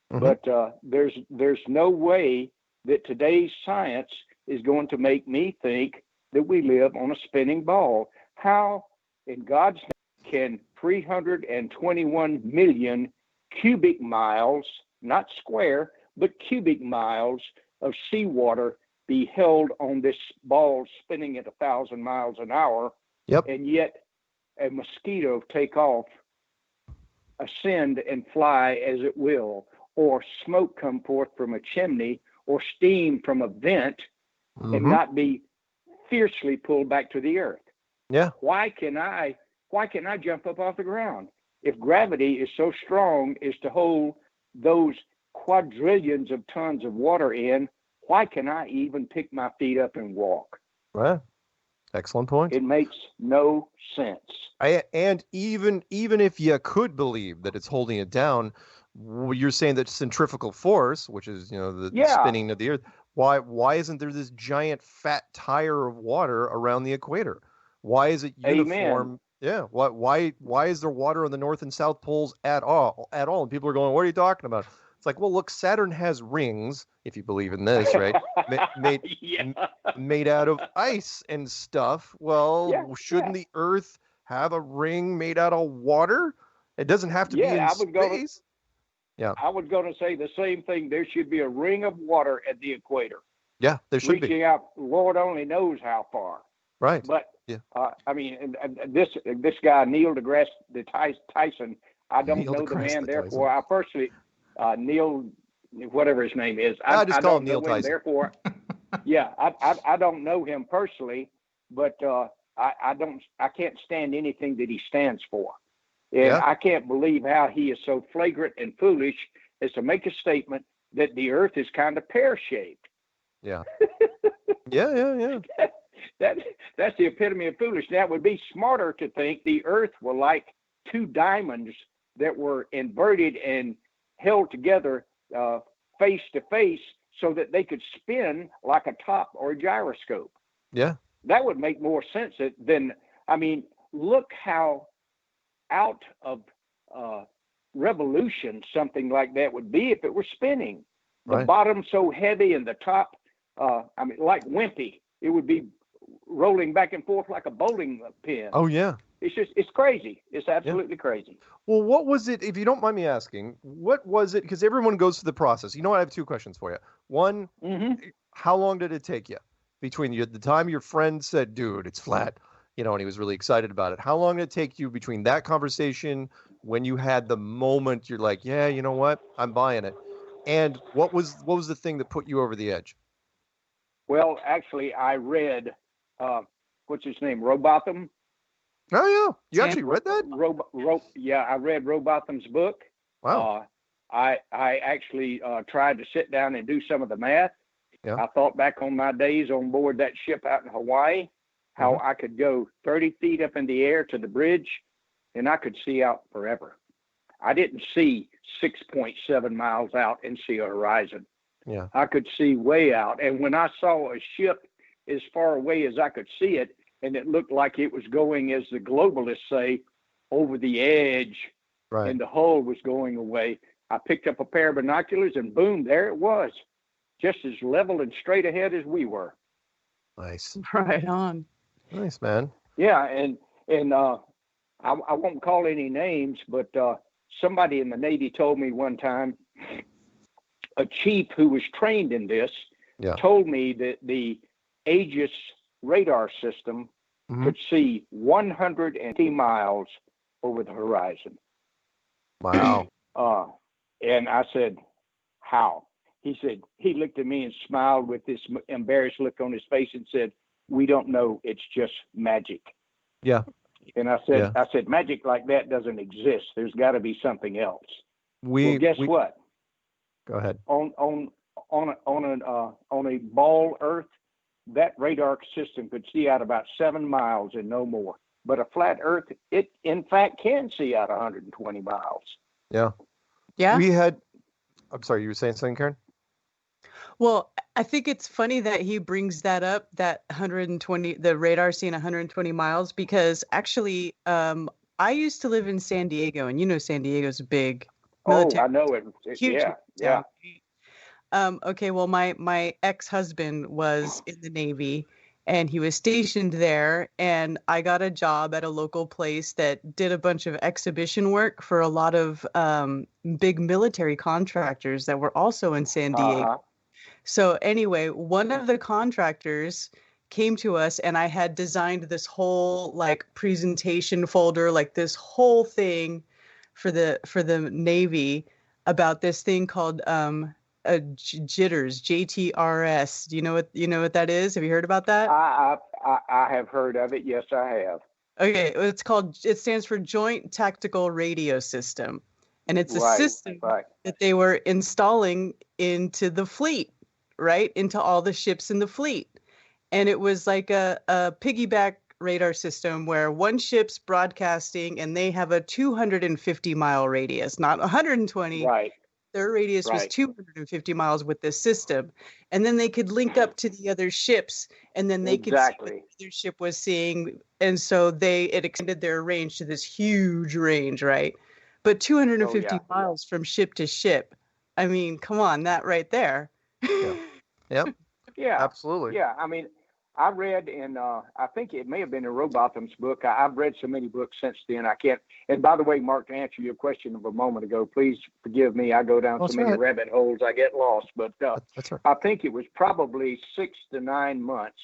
But there's no way that today's science is going to make me think that we live on a spinning ball. How in God's name can 321 million cubic miles, not square, but cubic miles of seawater be held on this ball spinning at 1,000 miles an hour? Yep. And yet a mosquito take off, ascend and fly as it will, or smoke come forth from a chimney, or steam from a vent, and not be fiercely pulled back to the earth? Yeah. Why can I jump up off the ground? If gravity is so strong as to hold those quadrillions of tons of water in, why can I even pick my feet up and walk? Right. Excellent point. It makes no sense. And even if you could believe that it's holding it down, you're saying that centrifugal force, which is the spinning of the earth. Why isn't there this giant fat tire of water around the equator? Why is it uniform? Amen. Yeah. Why is there water on the North and South poles at all? And people are going, what are you talking about? It's like, well, look, Saturn has rings, if you believe in this, right? Made out of ice and stuff. Well, shouldn't the Earth have a ring made out of water? It doesn't have to be in space. I was going to say the same thing. There should be a ring of water at the equator. Yeah, there should be. Reaching out, Lord only knows how far. Right. But I mean, this guy Neil deGrasse Tyson, I don't know the man. Therefore, I personally Neil, whatever his name is, I just call him Neil Tyson. Therefore, I don't know him personally, but I can't stand anything that he stands for. And I can't believe how he is so flagrant and foolish as to make a statement that the earth is kind of pear-shaped. Yeah. That's the epitome of foolishness. That would be smarter to think the earth were like two diamonds that were inverted and held together face to face so that they could spin like a top or a gyroscope. Yeah. That would make more sense than, I mean, look how out of revolution something like that would be if it were spinning. The bottom so heavy and the top, like wimpy. It would be rolling back and forth like a bowling pin. Oh, yeah. It's crazy. It's absolutely crazy. Well, what was it, if you don't mind me asking, what was it? Because everyone goes through the process. You know what? I have two questions for you. One, how long did it take you between the time your friend said, dude, it's flat, and he was really excited about it? How long did it take you between that conversation when you had the moment you're like, yeah, you know what? I'm buying it. And what was the thing that put you over the edge? Well, actually, I read, what's his name? Robotham. Oh, yeah. You actually read that? I read Robotham's book. Wow. I actually tried to sit down and do some of the math. Yeah. I thought back on my days on board that ship out in Hawaii, how I could go 30 feet up in the air to the bridge, and I could see out forever. I didn't see 6.7 miles out and see a horizon. Yeah. I could see way out. And when I saw a ship as far away as I could see it, and it looked like it was going, as the globalists say, over the edge, and the hull was going away, I picked up a pair of binoculars, and boom, there it was, just as level and straight ahead as we were. Nice. Right on. Nice, man. Yeah, and I won't call any names, but somebody in the Navy told me one time, a chief who was trained in this told me that the Aegis radar system could see 180 miles over the horizon. Wow. And I said, how? He said, he looked at me and smiled with this embarrassed look on his face and said, we don't know. It's just magic. Yeah. And I said, magic like that doesn't exist. There's got to be something else. Guess what? Go ahead. On a ball Earth, that radar system could see out about 7 miles and no more. But a flat Earth, it in fact can see out 120 miles. Yeah. Yeah. I'm sorry, you were saying something, Karen? Well, I think it's funny that he brings that up, that 120, the radar seeing 120 miles, because actually, I used to live in San Diego, and you know San Diego's big military. Oh, I know it. Huge. Yeah. Okay, well, my ex-husband was in the Navy, and he was stationed there, and I got a job at a local place that did a bunch of exhibition work for a lot of big military contractors that were also in San Diego. Uh-huh. So anyway, one of the contractors came to us, and I had designed this whole like presentation folder, like this whole thing for the Navy about this thing called jitters, JTRS. Do you know what that is? Have you heard about that? I have heard of it. Yes, I have. Okay, it stands for Joint Tactical Radio System, and it's a system that they were installing into the fleet, right, into all the ships in the fleet. And it was like a piggyback radar system where one ship's broadcasting and they have a 250-mile radius, not 120. Right. Their radius was 250 miles with this system. And then they could link up to the other ships, and then they could see what the other ship was seeing. And so it extended their range to this huge range, right? But 250 miles from ship to ship. I mean, come on, that right there. Yeah. Yep. Yeah. Absolutely. Yeah. I mean, I read in, I think it may have been in Rowbotham's book. I've read so many books since then. I can't. And by the way, Mark, to answer your question of a moment ago, please forgive me. I go down so many rabbit holes, I get lost. But that's right. I think it was probably 6 to 9 months.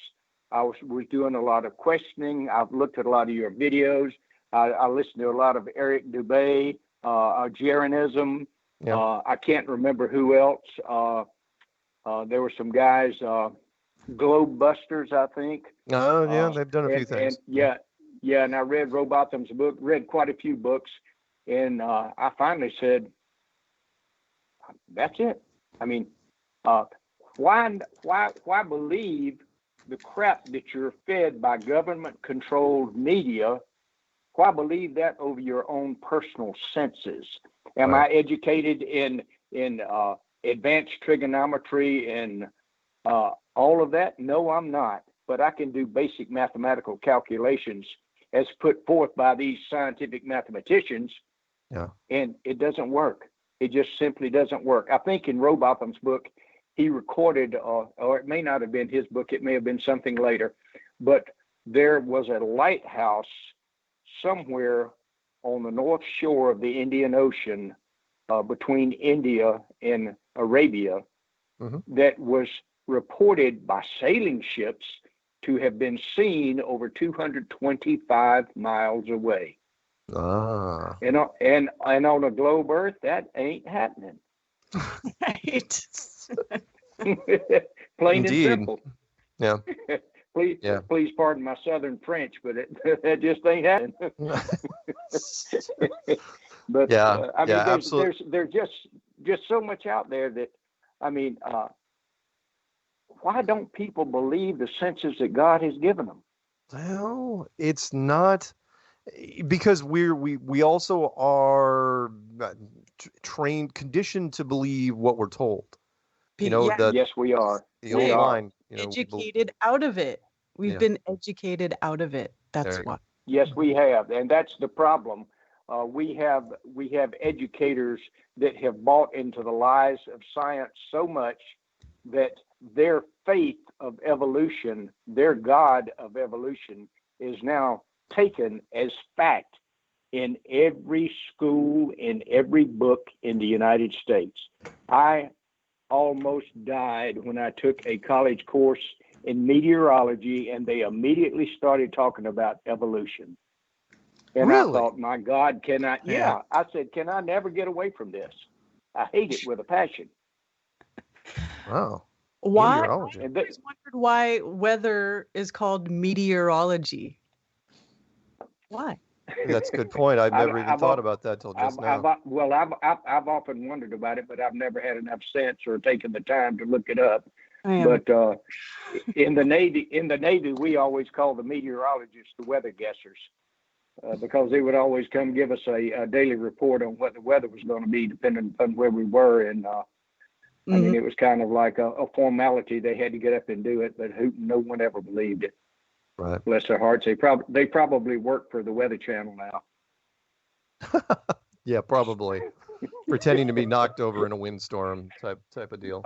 I was doing a lot of questioning. I've looked at a lot of your videos. I listened to a lot of Eric Dubay, Geocentrism. Yeah. I can't remember who else. There were some guys, Globe Busters, I think. Oh, yeah, they've done a few things. And I read Rowbotham's book, read quite a few books, and I finally said, that's it. I mean, why believe the crap that you're fed by government-controlled media? Why believe that over your own personal senses? Am I educated in advanced trigonometry and all of that? No, I'm not. But I can do basic mathematical calculations as put forth by these scientific mathematicians. Yeah. And it doesn't work. It just simply doesn't work. I think in Rowbotham's book, he recorded, or it may not have been his book, it may have been something later, but there was a lighthouse somewhere on the north shore of the Indian Ocean between India and Arabia that was reported by sailing ships to have been seen over 225 miles away. Ah. And on a globe Earth, that ain't happening. Right. Plain Indeed. and simple. Yeah. Please pardon my Southern French, but it just ain't happening. But I mean, there's just so much out there that, I mean, why don't people believe the senses that God has given them? Well, it's not because we also are trained, conditioned to believe what we're told. You know, yes, we are. The old line, educated out of it. We've been educated out of it. That's why. Yes, we have, and that's the problem. We have educators that have bought into the lies of science so much that their faith of evolution, their God of evolution, is now taken as fact in every school, in every book in the United States. I almost died when I took a college course in meteorology, and they immediately started talking about evolution. And really? I thought, my God, can I? Yeah, I said, can I never get away from this? I hate it with a passion. Wow. Why? Meteorology. I always wondered why weather is called meteorology. Why? That's a good point. I've never even thought about that till just now. I've often wondered about it, but I've never had enough sense or taken the time to look it up. But in the Navy, we always call the meteorologists the weather guessers, because they would always come give us a daily report on what the weather was going to be, depending on where we were. And I mean, it was kind of like a formality. They had to get up and do it, but no one ever believed it. Right. Bless their hearts. They probably work for the Weather Channel now. Yeah, probably. Pretending to be knocked over in a windstorm type of deal.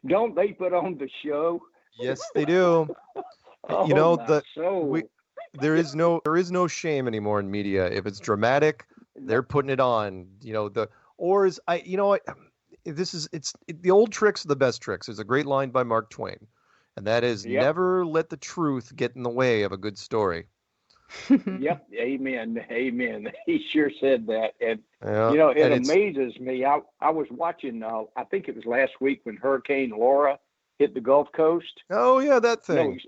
Don't they put on the show? Yes, they do. You know, there is no shame anymore in media. If it's dramatic, they're putting it on. You know, the old tricks are the best tricks. There's a great line by Mark Twain, and that is never let the truth get in the way of a good story. Yep. Amen. He sure said that. And, you know, it amazes me. I was watching, I think it was last week when Hurricane Laura hit the Gulf Coast. Oh, yeah, that thing.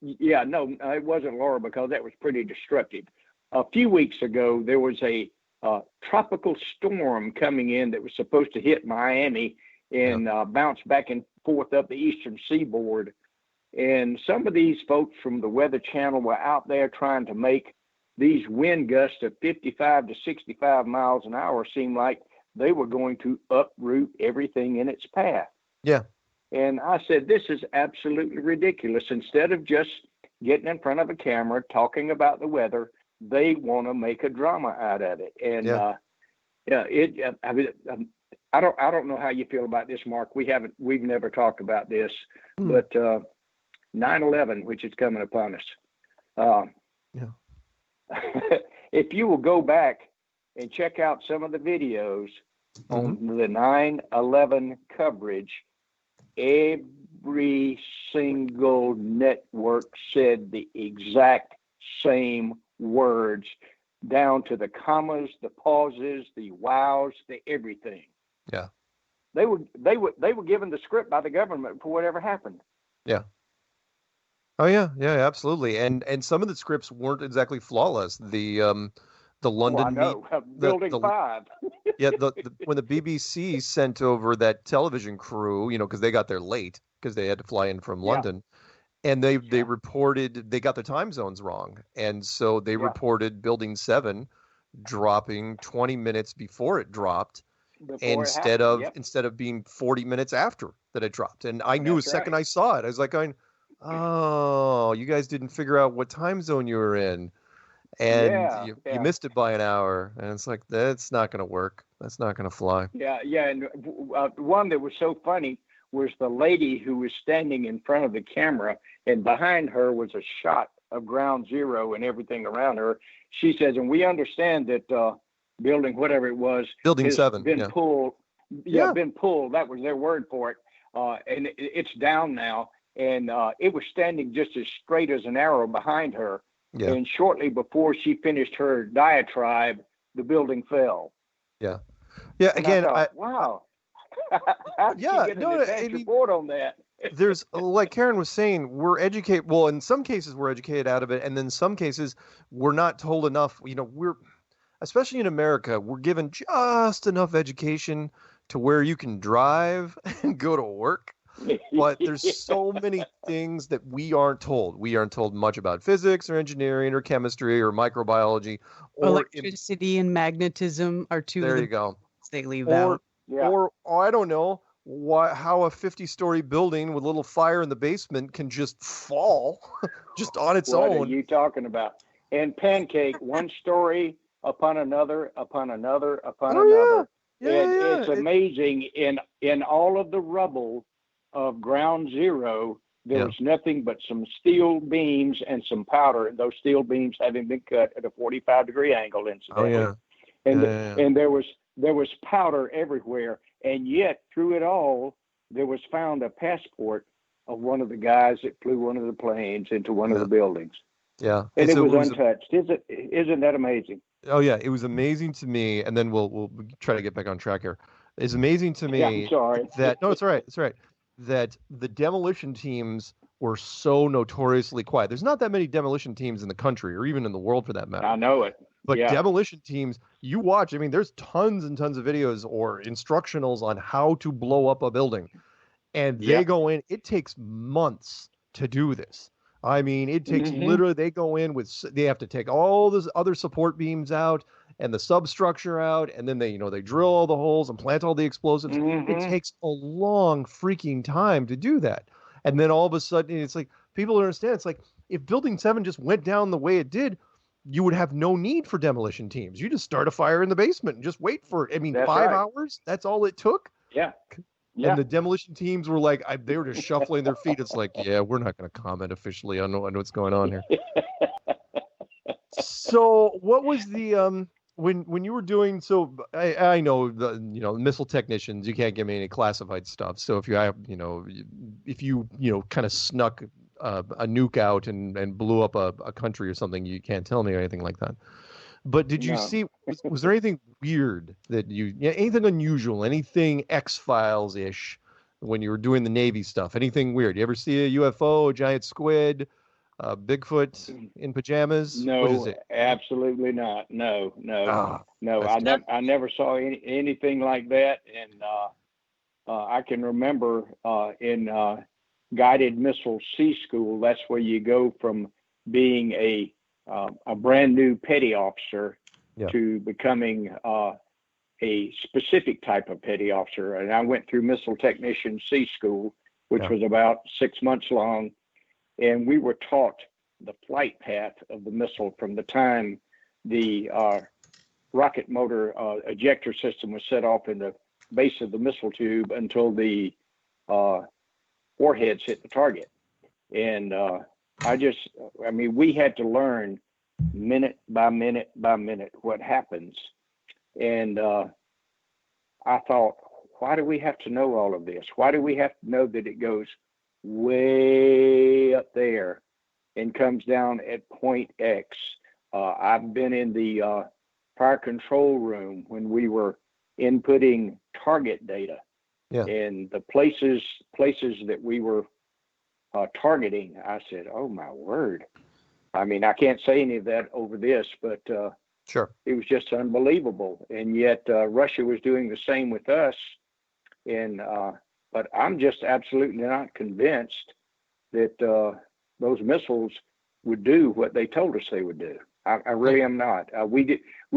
No, it wasn't Laura, because that was pretty destructive. A few weeks ago, there was a tropical storm coming in that was supposed to hit Miami and bounce back and forth up the eastern seaboard. And some of these folks from the Weather Channel were out there trying to make these wind gusts of 55 to 65 miles an hour seem like they were going to uproot everything in its path. Yeah. And I said, this is absolutely ridiculous. Instead of just getting in front of a camera, talking about the weather, they want to make a drama out of it. And I don't know how you feel about this, Mark. We've never talked about this, but 9/11, which is coming upon us. If you will go back and check out some of the videos on the 9/11 coverage, every single network said the exact same words, down to the commas, the pauses, the wows, the everything. Yeah. They were given the script by the government for whatever happened. Yeah. Oh yeah, absolutely. And some of the scripts weren't exactly flawless. The London Building 5. when the BBC sent over that television crew, you know, because they got there late because they had to fly in from London, and they reported they got the time zones wrong, and so they reported Building 7 dropping 20 minutes before it dropped, instead of being 40 minutes after that it dropped. And I knew the second I saw it, I was like going, oh, you guys didn't figure out what time zone you were in, and you missed it by an hour. And it's like, that's not going to work. That's not going to fly. And one that was so funny was the lady who was standing in front of the camera, and behind her was a shot of ground zero and everything around her. She says, and we understand that building, whatever it was, Building 7, been pulled. Been pulled. That was their word for it. And it's down now. And it was standing just as straight as an arrow behind her. Yeah. And shortly before she finished her diatribe, the building fell. Yeah. Yeah. And again, wow. How did you get an advance report on that? There's, like Karen was saying, we're educated. Well, in some cases, we're educated out of it. And then some cases, we're not told enough. You know, especially in America, we're given just enough education to where you can drive and go to work. But there's so many things that we aren't told. We aren't told much about physics or engineering or chemistry or microbiology. Or electricity and magnetism are two of the things they leave out. Or I don't know how a 50-story building with a little fire in the basement can just fall just on its own. What are you talking about? And pancake, one story upon another, upon another, upon another. It's amazing. In all of the rubble of ground zero, there was nothing but some steel beams and some powder, and those steel beams having been cut at a 45-degree angle, incidentally. And there was powder everywhere, and yet through it all, there was found a passport of one of the guys that flew one of the planes into one of the buildings. Yeah, and it was untouched. Isn't that amazing? Oh yeah, it was amazing to me, and then we'll try to get back on track here. It's amazing to me Yeah, I'm sorry. that no, it's all right, it's all right. That the demolition teams were so notoriously quiet. There's not that many demolition teams in the country, or even in the world for that matter. I know it. But Yeah. demolition teams, you watch. I mean, there's tons and tons of videos or instructionals on how to blow up a building, and they go in. It takes months to do this. I mean, it takes literally, they go in with, they have to take all those other support beams out and the substructure out, and then they drill all the holes and plant all the explosives. It takes a long freaking time to do that. And then all of a sudden, it's like, people don't understand. It's like, if Building 7 just went down the way it did, you would have no need for demolition teams. You just start a fire in the basement and just wait for, I mean, That's 5 right. hours, that's all it took. Yeah. And the demolition teams were like, they were just shuffling their feet. It's like, yeah, we're not going to comment officially on what's going on here. So what was the, when you were doing, so I know the, missile technicians, you can't give me any classified stuff. So if you have, if you kind of snuck a nuke out and blew up a country or something, you can't tell me or anything like that. But did you see, was there anything weird that anything unusual, anything X-Files-ish when you were doing the Navy stuff? Anything weird? You ever see a UFO, a giant squid, Bigfoot in pajamas? No, What is it? absolutely not. No. That's I never saw anything like that. And I can remember in guided missile sea school, that's where you go from being a brand new petty officer to becoming a specific type of petty officer. And I went through missile technician sea school, which was about 6 months long. And we were taught the flight path of the missile from the time the rocket motor ejector system was set off in the base of the missile tube until the warheads hit the target. And we had to learn minute by minute by minute what happens. And I thought, why do we have to know all of this? Why do we have to know that it goes way up there and comes down at point X? I've been in the fire control room when we were inputting target data. And the places that we were targeting, I said, oh my word. I mean, I can't say any of that over this, but it was just unbelievable. And yet Russia was doing the same with us. And but I'm just absolutely not convinced that those missiles would do what they told us they would do. I really am not. We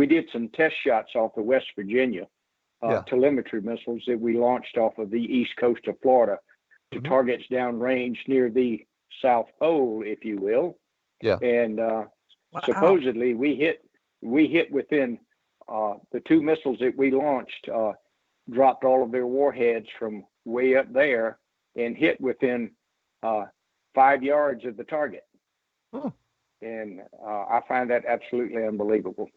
did some test shots off of West Virginia, telemetry missiles that we launched off of the east coast of Florida to targets downrange near the South Pole, if you will. And supposedly we hit within the two missiles that we launched, dropped all of their warheads from way up there and hit within 5 yards of the target. And I find that absolutely unbelievable.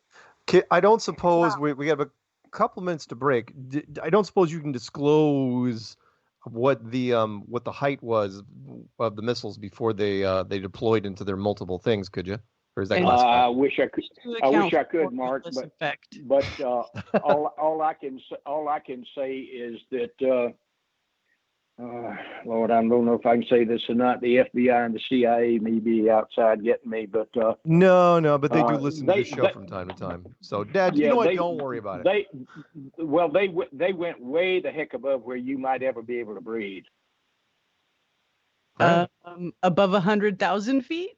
I don't suppose we have a couple minutes to break. I don't suppose you can disclose what the height was of the missiles before they deployed into their multiple things, could you? Or is that classified? I wish I could, Mark. But all I can say is that Lord, I don't know if I can say this or not. The FBI and the CIA may be outside getting me, but no, but they do listen to the show from time to time. So, Dad, you know what? Don't worry about it. They went way the heck above where you might ever be able to breathe. Above 100,000 feet.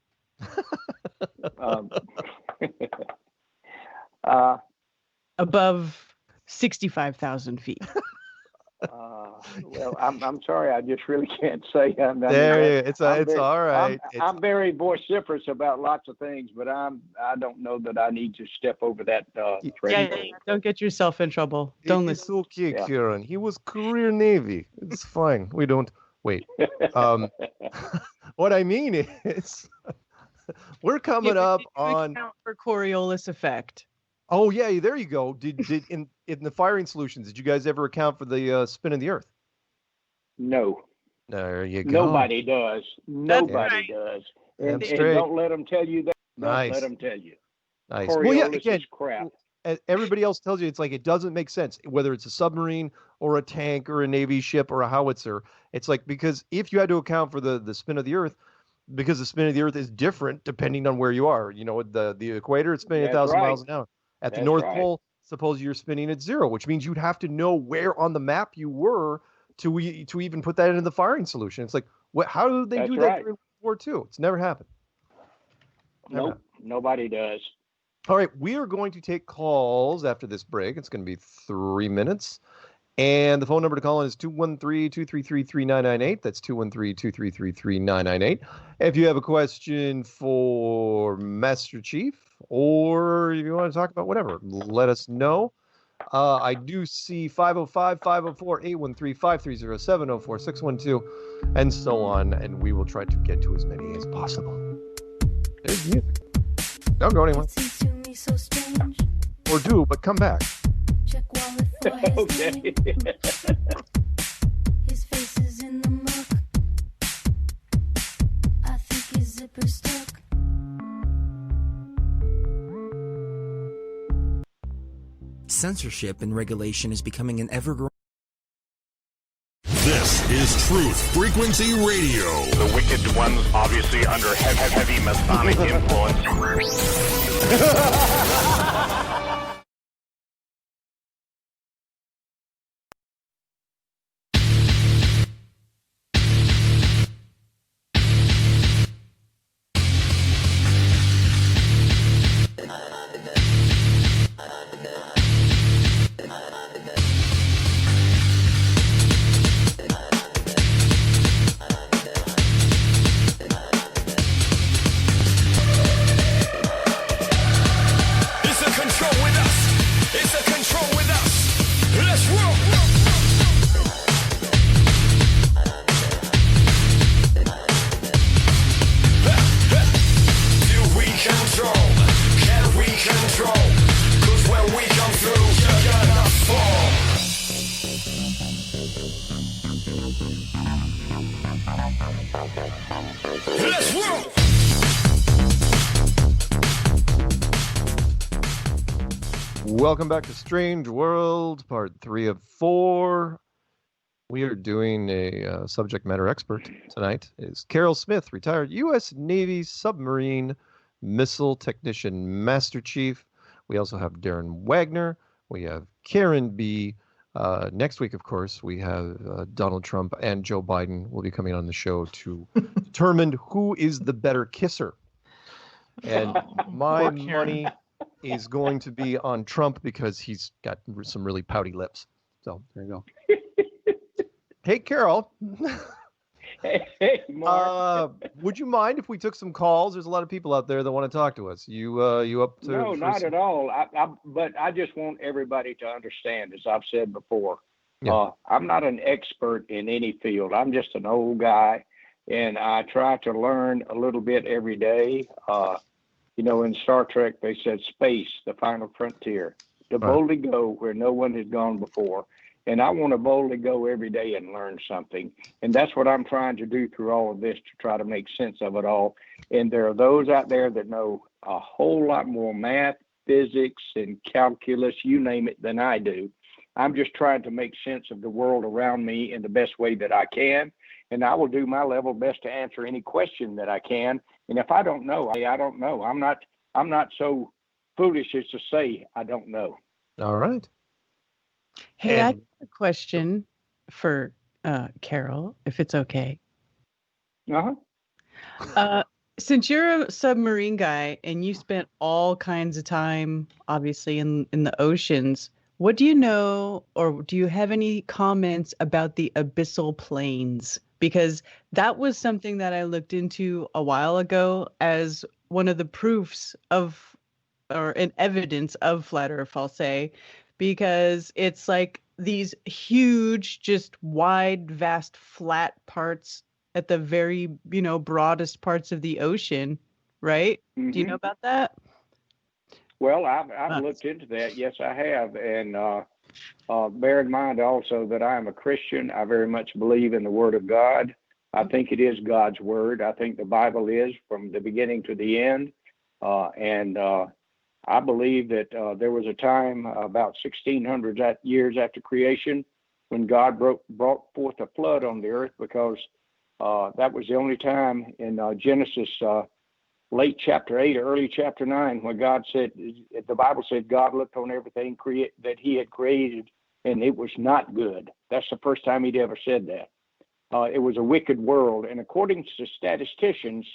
Above 65,000 feet. Well, I'm sorry, I just really can't say. It's all right. I'm very vociferous about lots of things, but I don't know that I need to step over that threshold. Yeah, don't get yourself in trouble. Don't listen. It's okay, Kieran. He was career Navy. It's fine. We don't wait. What I mean is, we're coming up on account for Coriolis effect. Oh yeah, there you go. Did in the firing solutions, did you guys ever account for the spin of the Earth? No. There you go. Nobody does. Nobody does. And don't let them tell you that. Don't let them tell you. Nice. Coriolis Well, yeah, again, is crap. everybody else tells you it's like it doesn't make sense, whether it's a submarine or a tank or a Navy ship or a howitzer. It's like, because if you had to account for the spin of the Earth, because the spin of the Earth is different depending on where you are. You know, the equator, it's spinning 1,000 miles an hour. At the North Pole, suppose you're spinning at 0, which means you'd have to know where on the map you were to even put that into the firing solution. It's like, how did they do that during World War II? It's never happened. Nope, nobody does. All right, we are going to take calls after this break. It's going to be 3 minutes. And the phone number to call in is 213-233-3998. That's 213-233-3998. If you have a question for Master Chief, or if you want to talk about whatever, let us know. I do see 505, 504, 813, 530, 704, 612, and so on. And we will try to get to as many as possible. There's music. Don't go anywhere. Or do, but come back. Okay. His face is in the muck. I think his zipper's stuck. Censorship and regulation is becoming an ever-growing. This is Truth Frequency Radio. The wicked ones obviously under heavy Masonic influence. Welcome back to Strange World, part 3 of 4. We are doing a subject matter expert tonight. Is Carol Smith, retired U.S. Navy submarine missile technician master chief. We also have Darren Wagner. We have Karen B. Next week, of course, we have Donald Trump and Joe Biden will be coming on the show to determine who is the better kisser. And my money is going to be on Trump because he's got some really pouty lips. So there you go. Hey, Carol. Hey, Mark. Would you mind if we took some calls? There's a lot of people out there that want to talk to us. You up to? No, not at all. But I just want everybody to understand, as I've said before, I'm not an expert in any field. I'm just an old guy, and I try to learn a little bit every day. You know, in Star Trek, they said space, the final frontier, to boldly go where no one has gone before. And I want to boldly go every day and learn something. And that's what I'm trying to do through all of this, to try to make sense of it all. And there are those out there that know a whole lot more math, physics, and calculus, you name it, than I do. I'm just trying to make sense of the world around me in the best way that I can. And I will do my level best to answer any question that I can. And if I don't know, I don't know. I'm not so foolish as to say I don't know. All right. Hey, I have a question for Carol, if it's okay. Since you're a submarine guy and you spent all kinds of time, obviously, in the oceans, what do you know, or do you have any comments about the abyssal plains? Because that was something that I looked into a while ago as one of the proofs of, or an evidence of flat Earth, I'll say, because it's like these huge, just wide, vast, flat parts at the very, broadest parts of the ocean, right? Mm-hmm. Do you know about that? Well, I've looked into that. Yes, I have. And bear in mind also that I am a Christian. I very much believe in the Word of God. I think it is God's Word. I think the Bible is from the beginning to the end. And I believe that there was a time about 1600 years after creation when God brought forth a flood on the earth, because that was the only time in Genesis late chapter 8 or early chapter 9 when God said, the Bible said God looked on everything that he had created and it was not good. That's the first time he'd ever said that. It was a wicked world. And according to statisticians,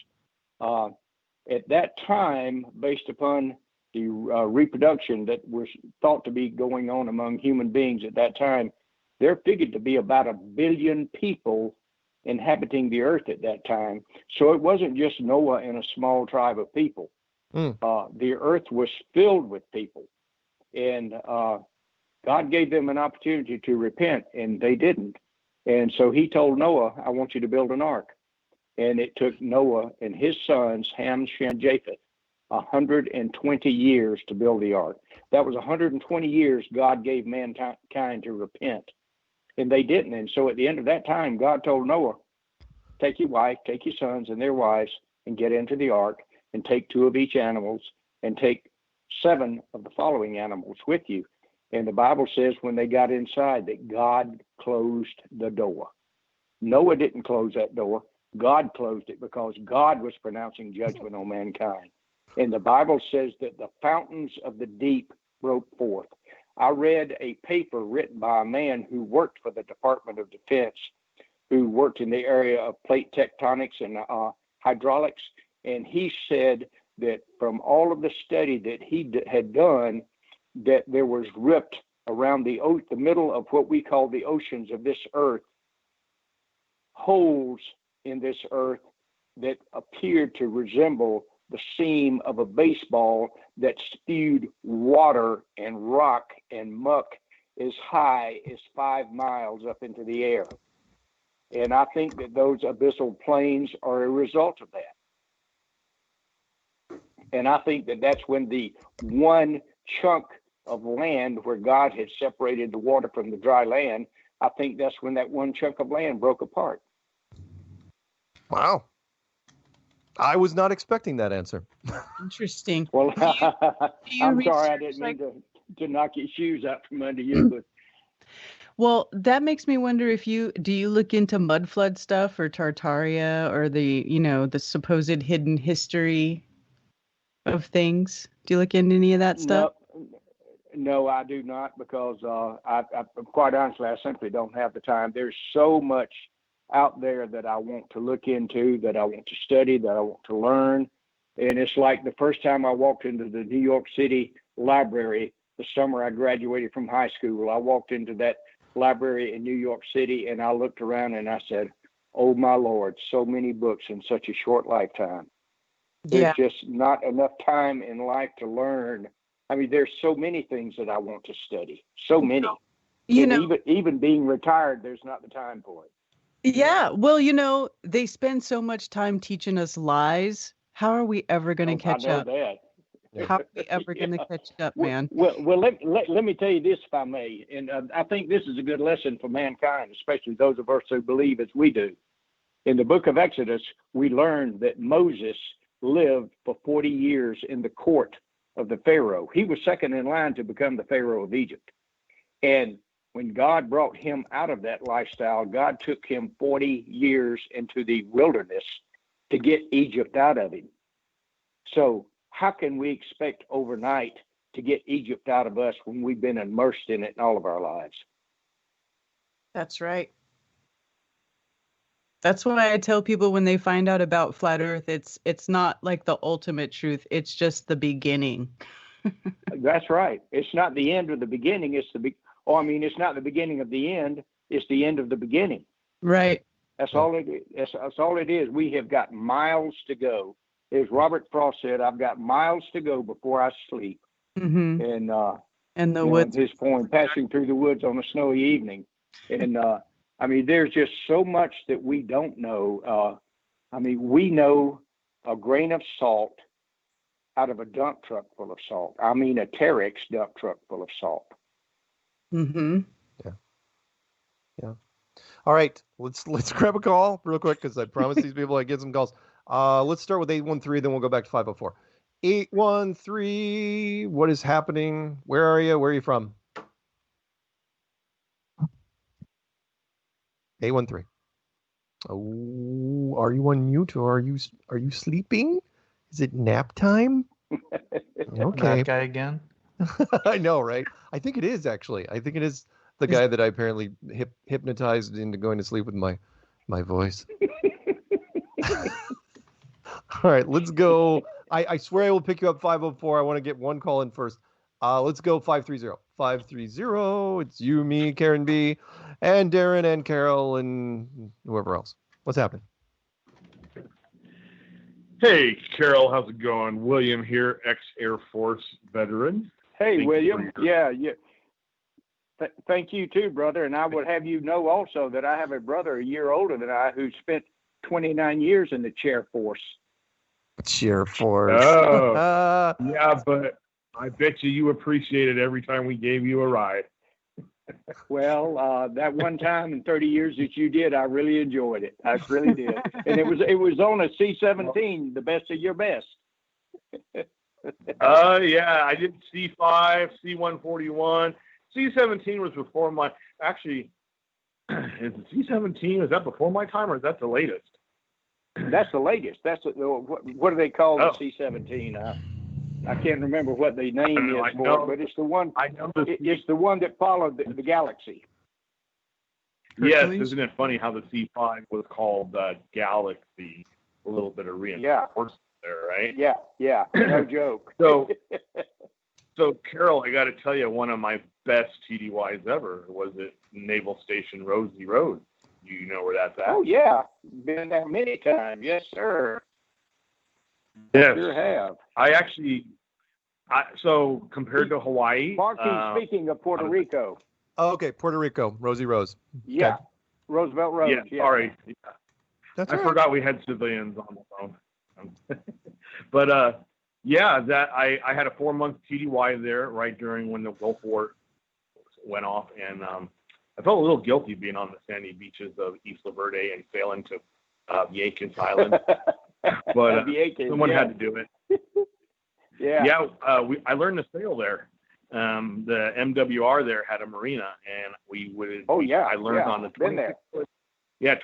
at that time, based upon the reproduction that was thought to be going on among human beings at that time, there figured to be about 1 billion people inhabiting the earth at that time. So it wasn't just Noah and a small tribe of people. The earth was filled with people. And God gave them an opportunity to repent, and they didn't. And so he told Noah, I want you to build an ark. And it took Noah and his sons, Ham, Shem, Japheth, 120 years to build the ark. That was 120 years God gave mankind to repent. And they didn't. And so at the end of that time, God told Noah, take your wife, take your sons and their wives, and get into the ark, and take 2 of each animals, and take 7 of the following animals with you. And the Bible says when they got inside that God closed the door. Noah didn't close that door. God closed it, because God was pronouncing judgment on mankind. And the Bible says that the fountains of the deep broke forth. I read a paper written by a man who worked for the Department of Defense, who worked in the area of plate tectonics and hydraulics. And he said that from all of the study that he had done, that there was ripped around the middle of what we call the oceans of this earth, holes in this earth that appeared to resemble the seam of a baseball that spewed water and rock and muck as high as 5 miles up into the air. And I think that those abyssal plains are a result of that. And I think that that's when the one chunk of land where God had separated the water from the dry land, I think that's when that one chunk of land broke apart. Wow. I was not expecting that answer. Interesting. Well, do you I'm sorry, I research, didn't mean to knock your shoes out from under you. But Well, that makes me wonder if do you look into mud flood stuff or Tartaria or the supposed hidden history of things? Do you look into any of that stuff? No, I do not, because I quite honestly, I simply don't have the time. There's so much out there that I want to look into, that I want to study, that I want to learn. And it's like the first time I walked into the New York City library, the summer I graduated from high school, I walked into that library in New York City and I looked around and I said, oh my Lord, so many books in such a short lifetime. There's just not enough time in life to learn. I mean, there's so many things that I want to study, so many. Even being retired, there's not the time for it. Yeah. Well, they spend so much time teaching us lies. How are we ever going to catch up? How are we ever going to catch up, man? Well, let me tell you this, if I may. And I think this is a good lesson for mankind, especially those of us who believe as we do. In the book of Exodus, we learned that Moses lived for 40 years in the court of the Pharaoh. He was second in line to become the Pharaoh of Egypt. And when God brought him out of that lifestyle, God took him 40 years into the wilderness to get Egypt out of him. So how can we expect overnight to get Egypt out of us when we've been immersed in it in all of our lives? That's right. That's why I tell people when they find out about flat Earth, it's not like the ultimate truth. It's just the beginning. That's right. It's not the end of the beginning. It's it's not the beginning of the end. It's the end of the beginning. Right. That's all it is. That's all it is. We have got miles to go. As Robert Frost said, I've got miles to go before I sleep. Mm-hmm. And the woods. His poem, Passing Through the Woods on a Snowy Evening. And there's just so much that we don't know. We know a grain of salt out of a dump truck full of salt. A Terex dump truck full of salt. Mm-hmm. Yeah. All right, let's grab a call real quick because I promised these people I'd get some calls. Let's start with 813, then we'll go back to 504. 813. What is happening? Where are you? Where are you from? 813. Oh, are you on mute or are you sleeping? Is it nap time? Okay. That guy again. I know, right? I think it is actually. I think it is the guy that I apparently hypnotized into going to sleep with my voice. All right, let's go. I swear I will pick you up 504. I want to get one call in first. Let's go 530. 530. It's you, me, Karen B, and Darren and Carol and whoever else. What's happening? Hey, Carol, how's it going? William here, ex-Air Force veteran. Hey, William. Yeah. Thank you too, brother. And I would have you know also that I have a brother a year older than I who spent 29 years in the chair force. Chair force. Oh, yeah, but I bet you appreciated every time we gave you a ride. Well, that one time in 30 years that you did, I really enjoyed it. I really did. And it was on a C-17, the best of your best. Yeah, I did C5, C-141. C-17 was before my, actually, is the C-17, is that before my time or is that the latest? That's the latest. That's what do they call the C-17? I can't remember what the name is for it, but it's the one. I know it's the one that followed the Galaxy. Yes, isn't it funny how the C5 was called Galaxy? A little bit of reinforcement there, right? Yeah, no joke. So Carol, I got to tell you, one of my best TDYs ever was at Naval Station Rosie Road. You know where that's at? Oh yeah, been there many times. Yes, sir. Yes, sure have. So compared to Hawaii, speaking of Puerto Rico. Oh, okay, Puerto Rico, Rosie Rose. Yeah, okay. Roosevelt Road. Yeah, sorry. Yeah. That's I forgot we had civilians on the phone. But that I had a 4-month TDY there right during when the Gulf War went off, and I felt a little guilty being on the sandy beaches of Isla Verde and sailing to Vieques Island. But someone had to do it. I learned to sail there. The MWR there had a marina, and we would. Oh yeah, I learned on the 26-foot. Yeah,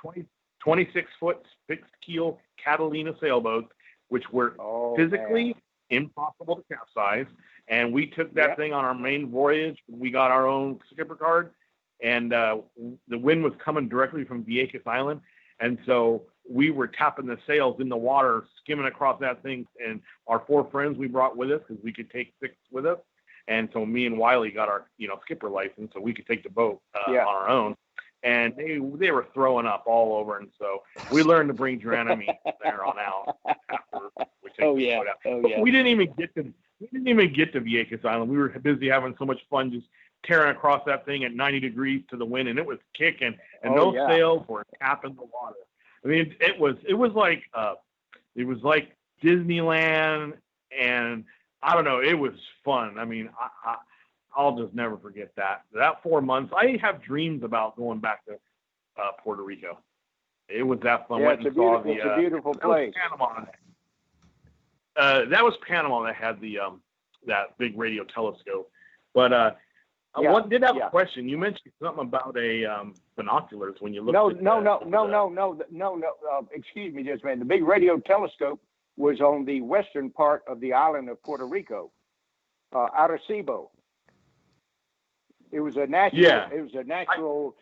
26-foot fixed keel Catalina sailboats, which were physically impossible to capsize. And we took that thing on our main voyage. We got our own skipper card, and the wind was coming directly from Vieques Island, and so we were tapping the sails in the water, skimming across that thing. And our 4 friends we brought with us because we could take 6 with us. And so me and Wiley got our, skipper license, so we could take the boat on our own. And they were throwing up all over, and so we learned to bring Dranamine there on out. After we take We didn't even get to Vieques Island. We were busy having so much fun just tearing across that thing at 90 degrees to the wind, and it was kicking, and those sails were tapping the water. I mean, it was like Disneyland, and I don't know, it was fun. I mean, I'll just never forget that 4 months. I have dreams about going back to Puerto Rico. It was that fun. Yeah, it's a beautiful place. Panama. That was Panama that had the that big radio telescope. But I did have a question. You mentioned something about binoculars when you looked. No. Excuse me, just man. The big radio telescope was on the western part of the island of Puerto Rico, Arecibo. It was a natural. Yeah. It was a natural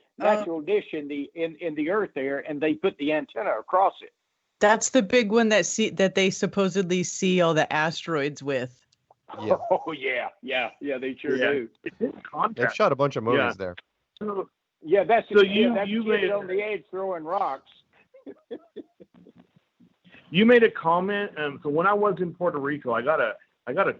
dish in the earth there, and they put the antenna across it. That's the big one that they supposedly see all the asteroids with. Yeah. Oh yeah, they sure do. They've shot a bunch of movies there. Yeah, that's so you made on the edge throwing rocks. You made a comment, so when I was in Puerto Rico, I got a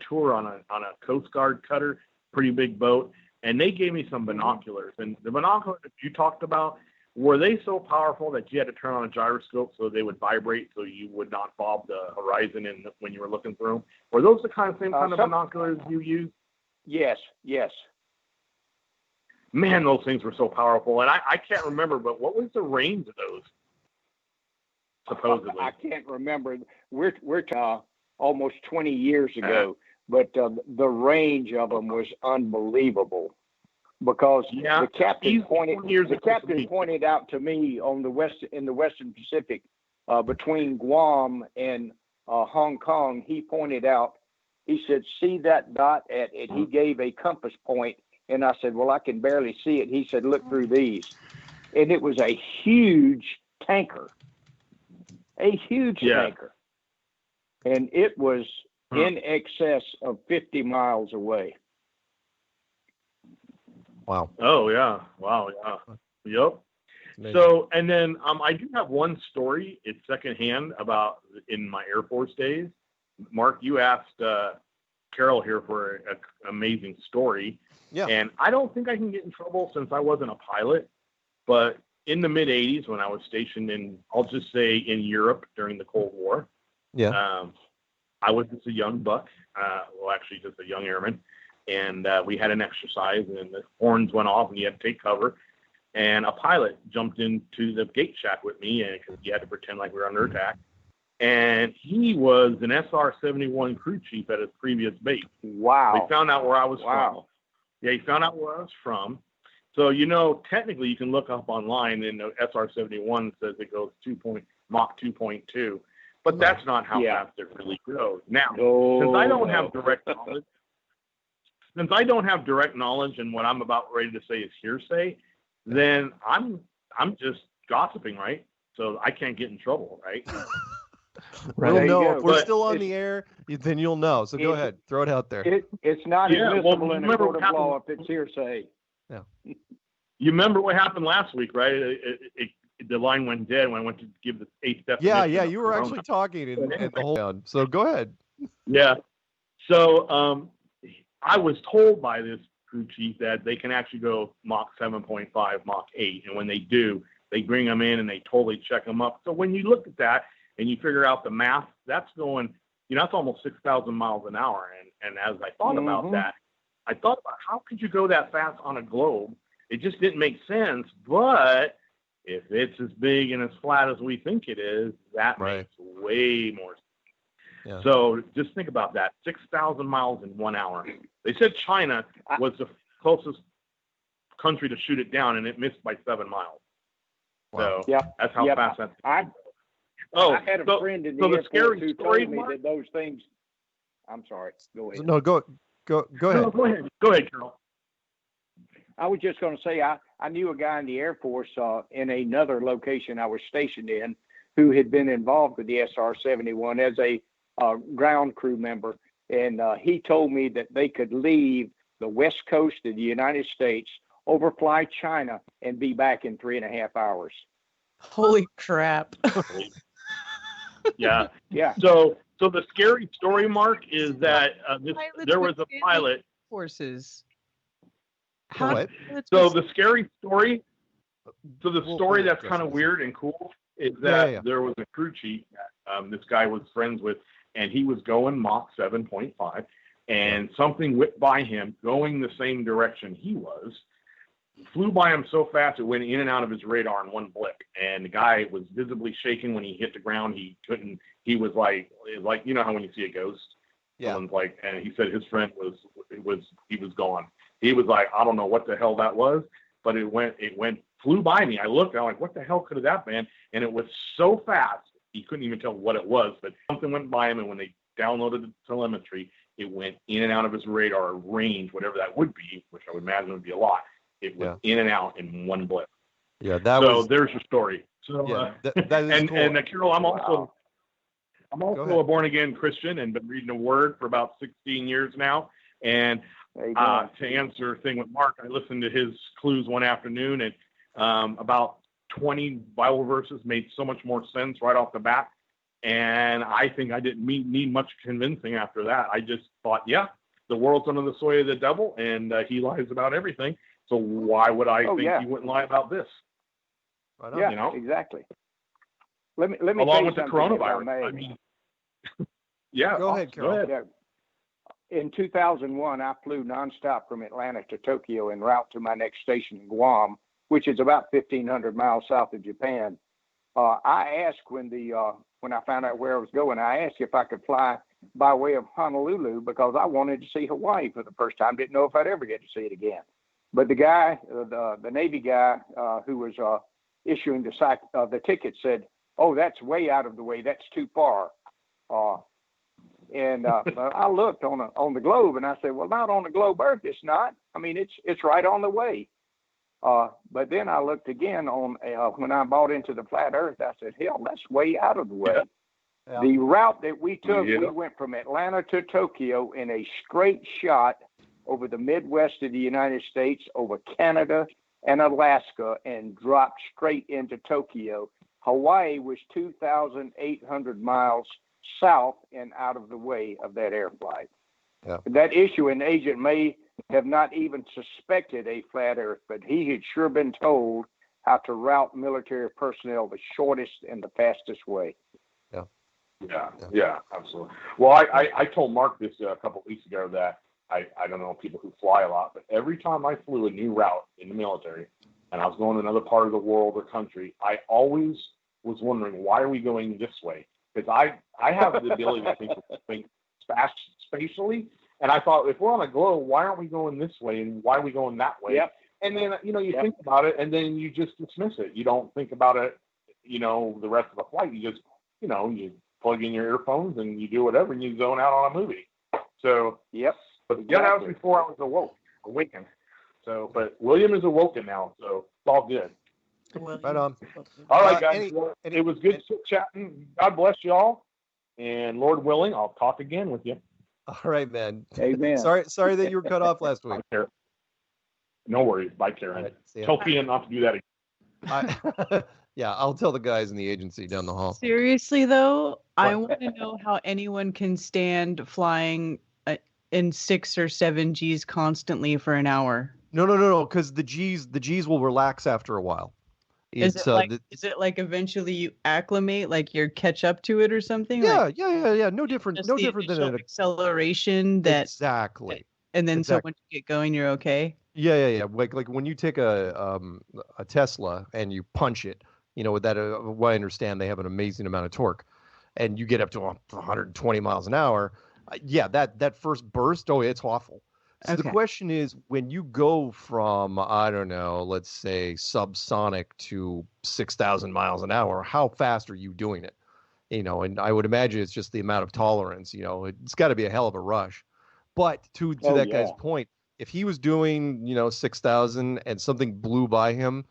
tour on a Coast Guard cutter, pretty big boat, and they gave me some binoculars. And the binoculars that you talked about, were they so powerful that you had to turn on a gyroscope so they would vibrate so you would not bob the horizon when you were looking through them? Were those the same kind of binoculars you used? Yes. Man, those things were so powerful. And I can't remember, but what was the range of those? Supposedly. I can't remember. almost 20 years ago, but the range of them was unbelievable. Because the captain pointed out to me in the Western Pacific, between Guam and Hong Kong, he pointed out, he said, see that dot and he gave a compass point, and I said, well, I can barely see it. He said, look through these. And it was a huge tanker, tanker. And it was in excess of 50 miles away. Wow. Oh, yeah. Wow. Yeah. Yep. So, and then I do have one story. It's secondhand about in my Air Force days. Mark, you asked Carol here for an amazing story. Yeah. And I don't think I can get in trouble since I wasn't a pilot. But in the mid-'80s, when I was stationed in, I'll just say in Europe during the Cold War, I was just a young buck. Actually just a young airman. And we had an exercise, and the horns went off, and you had to take cover. And a pilot jumped into the gate shack with me, and because he had to pretend like we were under attack. And he was an SR-71 crew chief at his previous base. Wow! They found out where I was from. Yeah, he found out where I was from. So technically, you can look up online, and the SR-71 says it goes Mach 2.2, but that's not how fast it really goes. Now, since I don't have direct knowledge. Since I don't have direct knowledge and what I'm about ready to say is hearsay, then I'm just gossiping, right? So I can't get in trouble, right? We'll know. If we're still on the air, then you'll know. So go ahead. Throw it out there. It's not admissible in a court of law if it's hearsay. Yeah. You remember what happened last week, right? The line went dead when I went to give the 8th definition. Yeah. You were actually talking in the whole round. So go ahead. Yeah. So I was told by this crew chief that they can actually go Mach 7.5, Mach 8. And when they do, they bring them in and they totally check them up. So when you look at that and you figure out the math, that's going, that's almost 6,000 miles an hour. And as I thought about that, I thought about how could you go that fast on a globe? It just didn't make sense. But if it's as big and as flat as we think it is, that makes way more sense. Yeah. So just think about that, 6,000 miles in 1 hour. They said China was the closest country to shoot it down, and it missed by 7 miles. Wow. So that's how fast that's. I had a friend in the Air Force who told me that those things. I'm sorry. Go ahead. No, go ahead. No, go ahead. Go ahead, Carol. I was just going to say I knew a guy in the Air Force in another location I was stationed in who had been involved with the SR-71 as a ground crew member, and he told me that they could leave the west coast of the United States, overfly China, and be back in 3.5 hours. Holy crap! Yeah. So the scary story, Mark, is that there was a pilot. Forces. What? So the scary story. So the story that's kind of weird and cool is that there was a crew chief that this guy was friends with. And he was going Mach 7.5, and something whipped by him going the same direction he was, flew by him so fast it went in and out of his radar in one blip. And the guy was visibly shaking when he hit the ground. He was like how when you see a ghost, someone's like, and he said his friend he was gone. He was like, I don't know what the hell that was, but it flew by me. I looked, I'm like, what the hell could have that been? And it was so fast. He couldn't even tell what it was, but something went by him, and when they downloaded the telemetry, it went in and out of his radar range, whatever that would be, which I would imagine would be a lot. It went in and out in one blip. Yeah, there's your story. So, that is cool. And Carol, I'm also a born again Christian and been reading the Word for about 16 years now. And to answer a thing with Mark, I listened to his clues one afternoon, and about 20 Bible verses made so much more sense right off the bat. And I think I didn't need much convincing after that. I just thought, the world's under the sway of the devil, and he lies about everything. So why would I think he wouldn't lie about this? Right on. Yeah, exactly. Let me along with the coronavirus. I mean, Go ahead, Carol. Yeah. In 2001, I flew nonstop from Atlanta to Tokyo en route to my next station in Guam, which is about 1,500 miles south of Japan. I asked when I found out where I was going, I asked if I could fly by way of Honolulu because I wanted to see Hawaii for the first time. Didn't know if I'd ever get to see it again. But the guy, the Navy guy who was issuing the ticket said, "Oh, that's way out of the way. That's too far." And I looked on the globe and I said, "Well, not on the globe Earth. It's not. I mean, it's right on the way." But then I looked again on when I bought into the flat Earth. I said, "Hell, that's way out of the way." Yeah. The route that we took, we went from Atlanta to Tokyo in a straight shot over the Midwest of the United States, over Canada and Alaska, and dropped straight into Tokyo. Hawaii was 2,800 miles south and out of the way of that air flight. Yeah. That issuing agent may have not even suspected a flat Earth, but he had sure been told how to route military personnel the shortest and the fastest way. Yeah, absolutely. Well, I told Mark this a couple of weeks ago that I don't know people who fly a lot, but every time I flew a new route in the military and I was going to another part of the world or country, I always was wondering, why are we going this way? Because I have the ability to think spatially, and I thought, if we're on a globe, why aren't we going this way and why are we going that way? Yep. And then, you think about it and then you just dismiss it. You don't think about it, the rest of the flight. You just, you plug in your earphones and you do whatever and you zone out on a movie. So, but that was before I was awakened. So, but William is awoken now, so it's all good. Right on. All right, guys. It was good chatting. God bless you all. And Lord willing, I'll talk again with you. All right, man. Amen. Sorry that you were cut off last week. No worries. Bye, Karen. Right, tell Pia not to do that again. Yeah, I'll tell the guys in the agency down the hall. Seriously, though, I want to know how anyone can stand flying in 6 or 7 Gs constantly for an hour. No, because the Gs will relax after a while. Is it like eventually you acclimate, like you catch up to it or something? Yeah. No different than an acceleration. Exactly. And then so when you get going, you're okay. Yeah. Like when you take a Tesla and you punch it, with that, what I understand, they have an amazing amount of torque, and you get up to 120 miles an hour. That first burst, it's awful. So the question is, when you go from, I don't know, let's say subsonic to 6,000 miles an hour, how fast are you doing it? And I would imagine it's just the amount of tolerance. It's got to be a hell of a rush. But to that guy's point, if he was doing, 6,000 and something blew by him,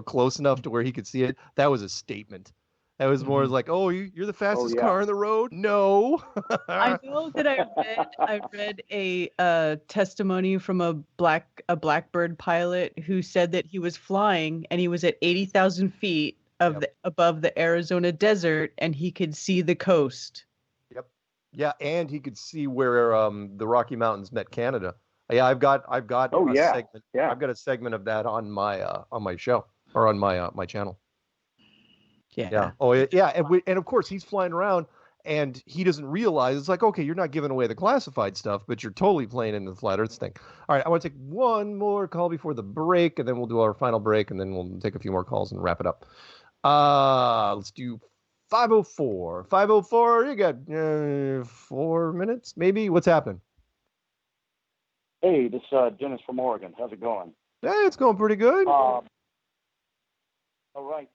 close enough to where he could see it, that was a statement. That was more like, "Oh, you're the fastest car on the road." No. I know that I read a testimony from a Blackbird pilot who said that he was flying and he was at 80,000 feet above the Arizona desert and he could see the coast. Yep. Yeah, and he could see where the Rocky Mountains met Canada. Yeah, I've got a segment. Yeah. I've got a segment of that on my show or on my channel. Yeah. Oh, yeah. And of course, he's flying around, and he doesn't realize it's like, okay, you're not giving away the classified stuff, but you're totally playing into the flat Earth thing. All right, I want to take one more call before the break, and then we'll do our final break, and then we'll take a few more calls and wrap it up. Let's do 504. 504. You got 4 minutes, maybe. What's happening? Hey, this is Dennis from Oregon. How's it going? Hey, it's going pretty good. All right.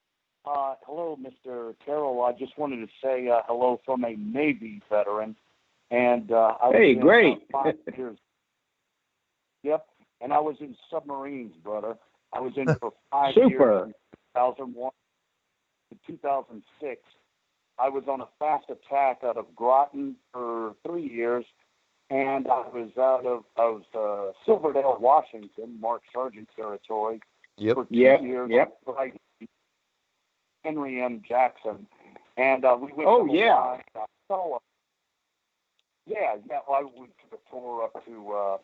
Hello, Mr. Carroll. I just wanted to say hello from a Navy veteran. And I was great. 5 years. Yep. And I was in submarines, brother. I was in for 5 years from 2001 to 2006. I was on a fast attack out of Groton for 3 years. And I was out of Silverdale, Washington, Mark Sargent territory, for 2 years. Right. Henry M. Jackson, and we went. Oh yeah. So, yeah. Well, we took a tour up to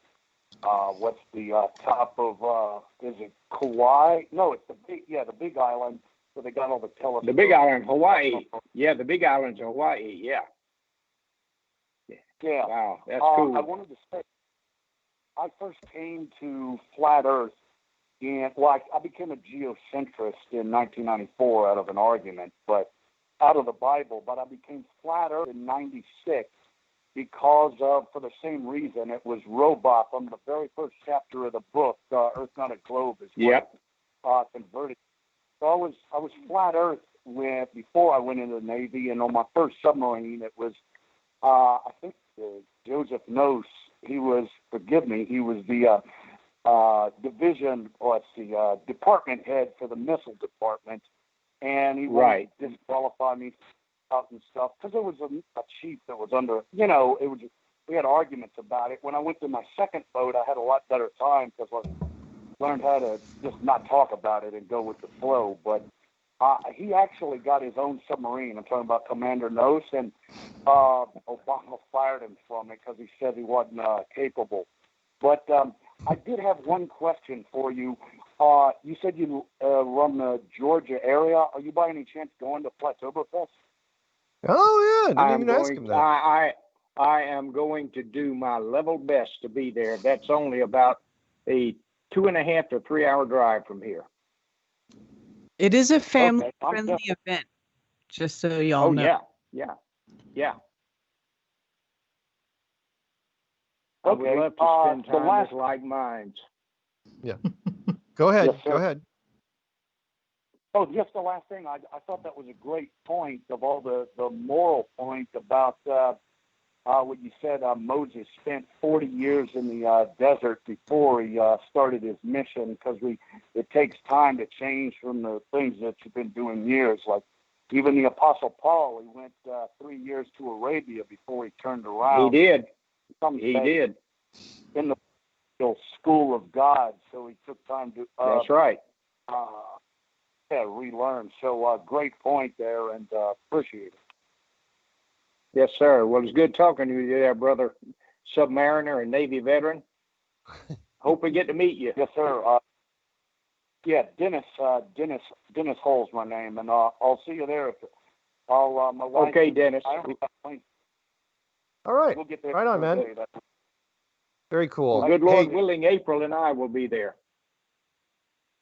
what's the top of? Is it Kauai? No, it's the Big Island where they got all the telescopes. The Big Island, Hawaii. Yeah, the Big Island's Hawaii. Yeah. Yeah. Wow, that's cool. I wanted to say, I first came to Flat Earth. I became a geocentrist in 1994 out of an argument, but out of the Bible. But I became Flat Earth in '96, because for the same reason. It was robot from the very first chapter of the book, Earth Not a Globe, is what converted. So I was flat Earth before I went into the Navy, and on my first submarine, it was I think Joseph Nose. He was the department head for the missile department, and he wanted to disqualify me out and stuff because there was a chief that was under. We had arguments about it. When I went to my second boat, I had a lot better time because I learned how to just not talk about it and go with the flow. But he actually got his own submarine. I'm talking about Commander Nose, and Obama fired him from it because he said he wasn't capable. But I did have one question for you. You said you run the Georgia area. Are you by any chance going to Flattoberfest? Oh, yeah. Didn't even ask him that. I am going to do my level best to be there. That's only about a 2.5 to 3 hour drive from here. It is a family-friendly event, just so y'all know. Yeah. I would love to spend time with like minds. Yeah. Go ahead. Yes, go ahead. Oh, just the last thing. I thought that was a great point of all the moral point about what you said. Moses spent 40 years in the desert before he started his mission because it takes time to change from the things that you've been doing years. Like even the Apostle Paul, he went 3 years to Arabia before he turned around. He did. He did. In the school of God, so he took time to. That's right. Relearn. So great point there, and appreciate it. Yes, sir. Well, it's good talking to you there, brother Submariner and Navy veteran. Hope we get to meet you. Yes, sir. Dennis Hull's my name, and I'll see you there. My wife. Okay, Dennis. All right. We'll get there. Right on, man. Very cool. Well, good Lord willing, April and I will be there.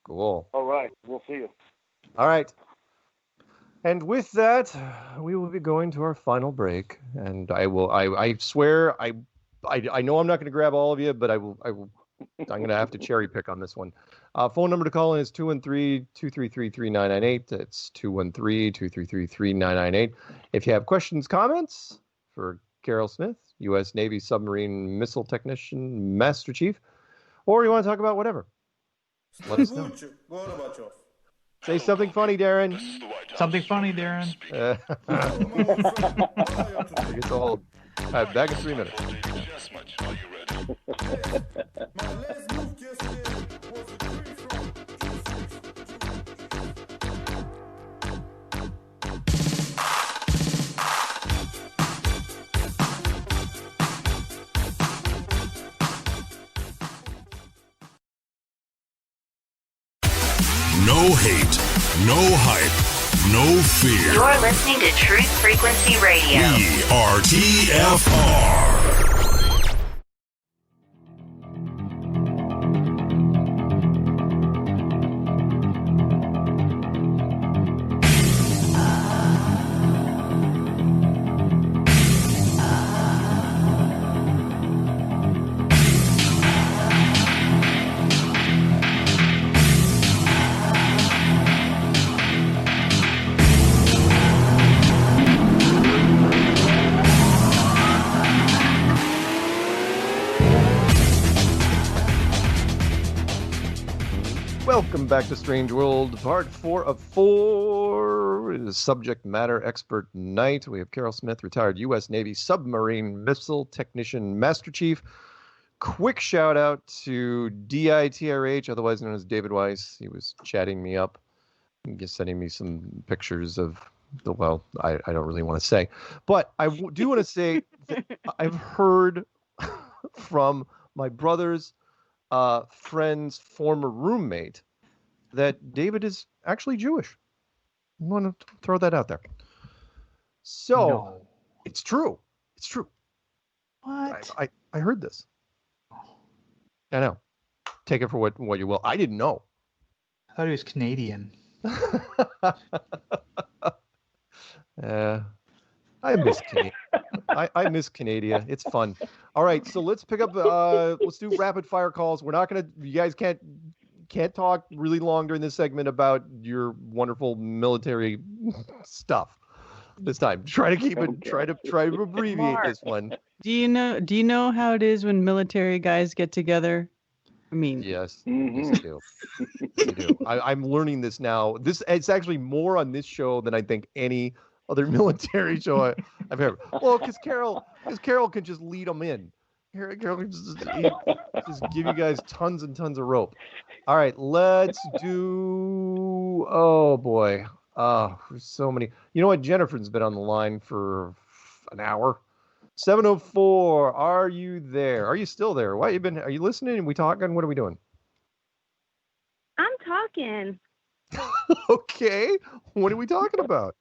Cool. All right. We'll see you. All right. And with that, we will be going to our final break. And I swear, I know I'm not going to grab all of you, but I'm going to have to cherry pick on this one. Phone number to call in is 213-233-3998. That's 213-233-3998. If you have questions, comments for Carol Smith, U.S. Navy Submarine Missile Technician, Master Chief, or you want to talk about whatever, let us know. Say something funny, Darren. Something funny, Darren. It's all back in 3 minutes. No hate, no hype, no fear. You're listening to Truth Frequency Radio. We are TFR. Welcome back to Strange World, part 4 of 4. It is Subject Matter Expert Night. We have Carol Smith, retired U.S. Navy Submarine Missile Technician Master Chief. Quick shout out to DITRH, otherwise known as David Weiss. He was chatting me up and just sending me some pictures of the, well, I don't really want to say. But I do want to say that I've heard from my brother's friend's former roommate that David is actually Jewish. I want to throw that out there. So It's true. It's true. What? I heard this. I know. Take it for what you will. I didn't know. I thought he was Canadian. I miss Canadian. I miss Canada. It's fun. All right, so let's pick up. Let's do rapid fire calls. We're not gonna. You guys can't talk really long during this segment about your wonderful military stuff. This time, try to keep it. Okay. Try to abbreviate this one. Do you know how it is when military guys get together? I mean, Yes, yes, I do. I do. I'm learning this now. It's actually more on this show than I think any other military show I've ever. Well, because Carol can just lead them in. Carol can just give you guys tons and tons of rope. All right, let's do. Oh boy, there's so many. You know what? Jennifer's been on the line for an hour. 704, are you there? Are you still there? Are you listening? Are we talking? What are we doing? I'm talking. Okay. What are we talking about?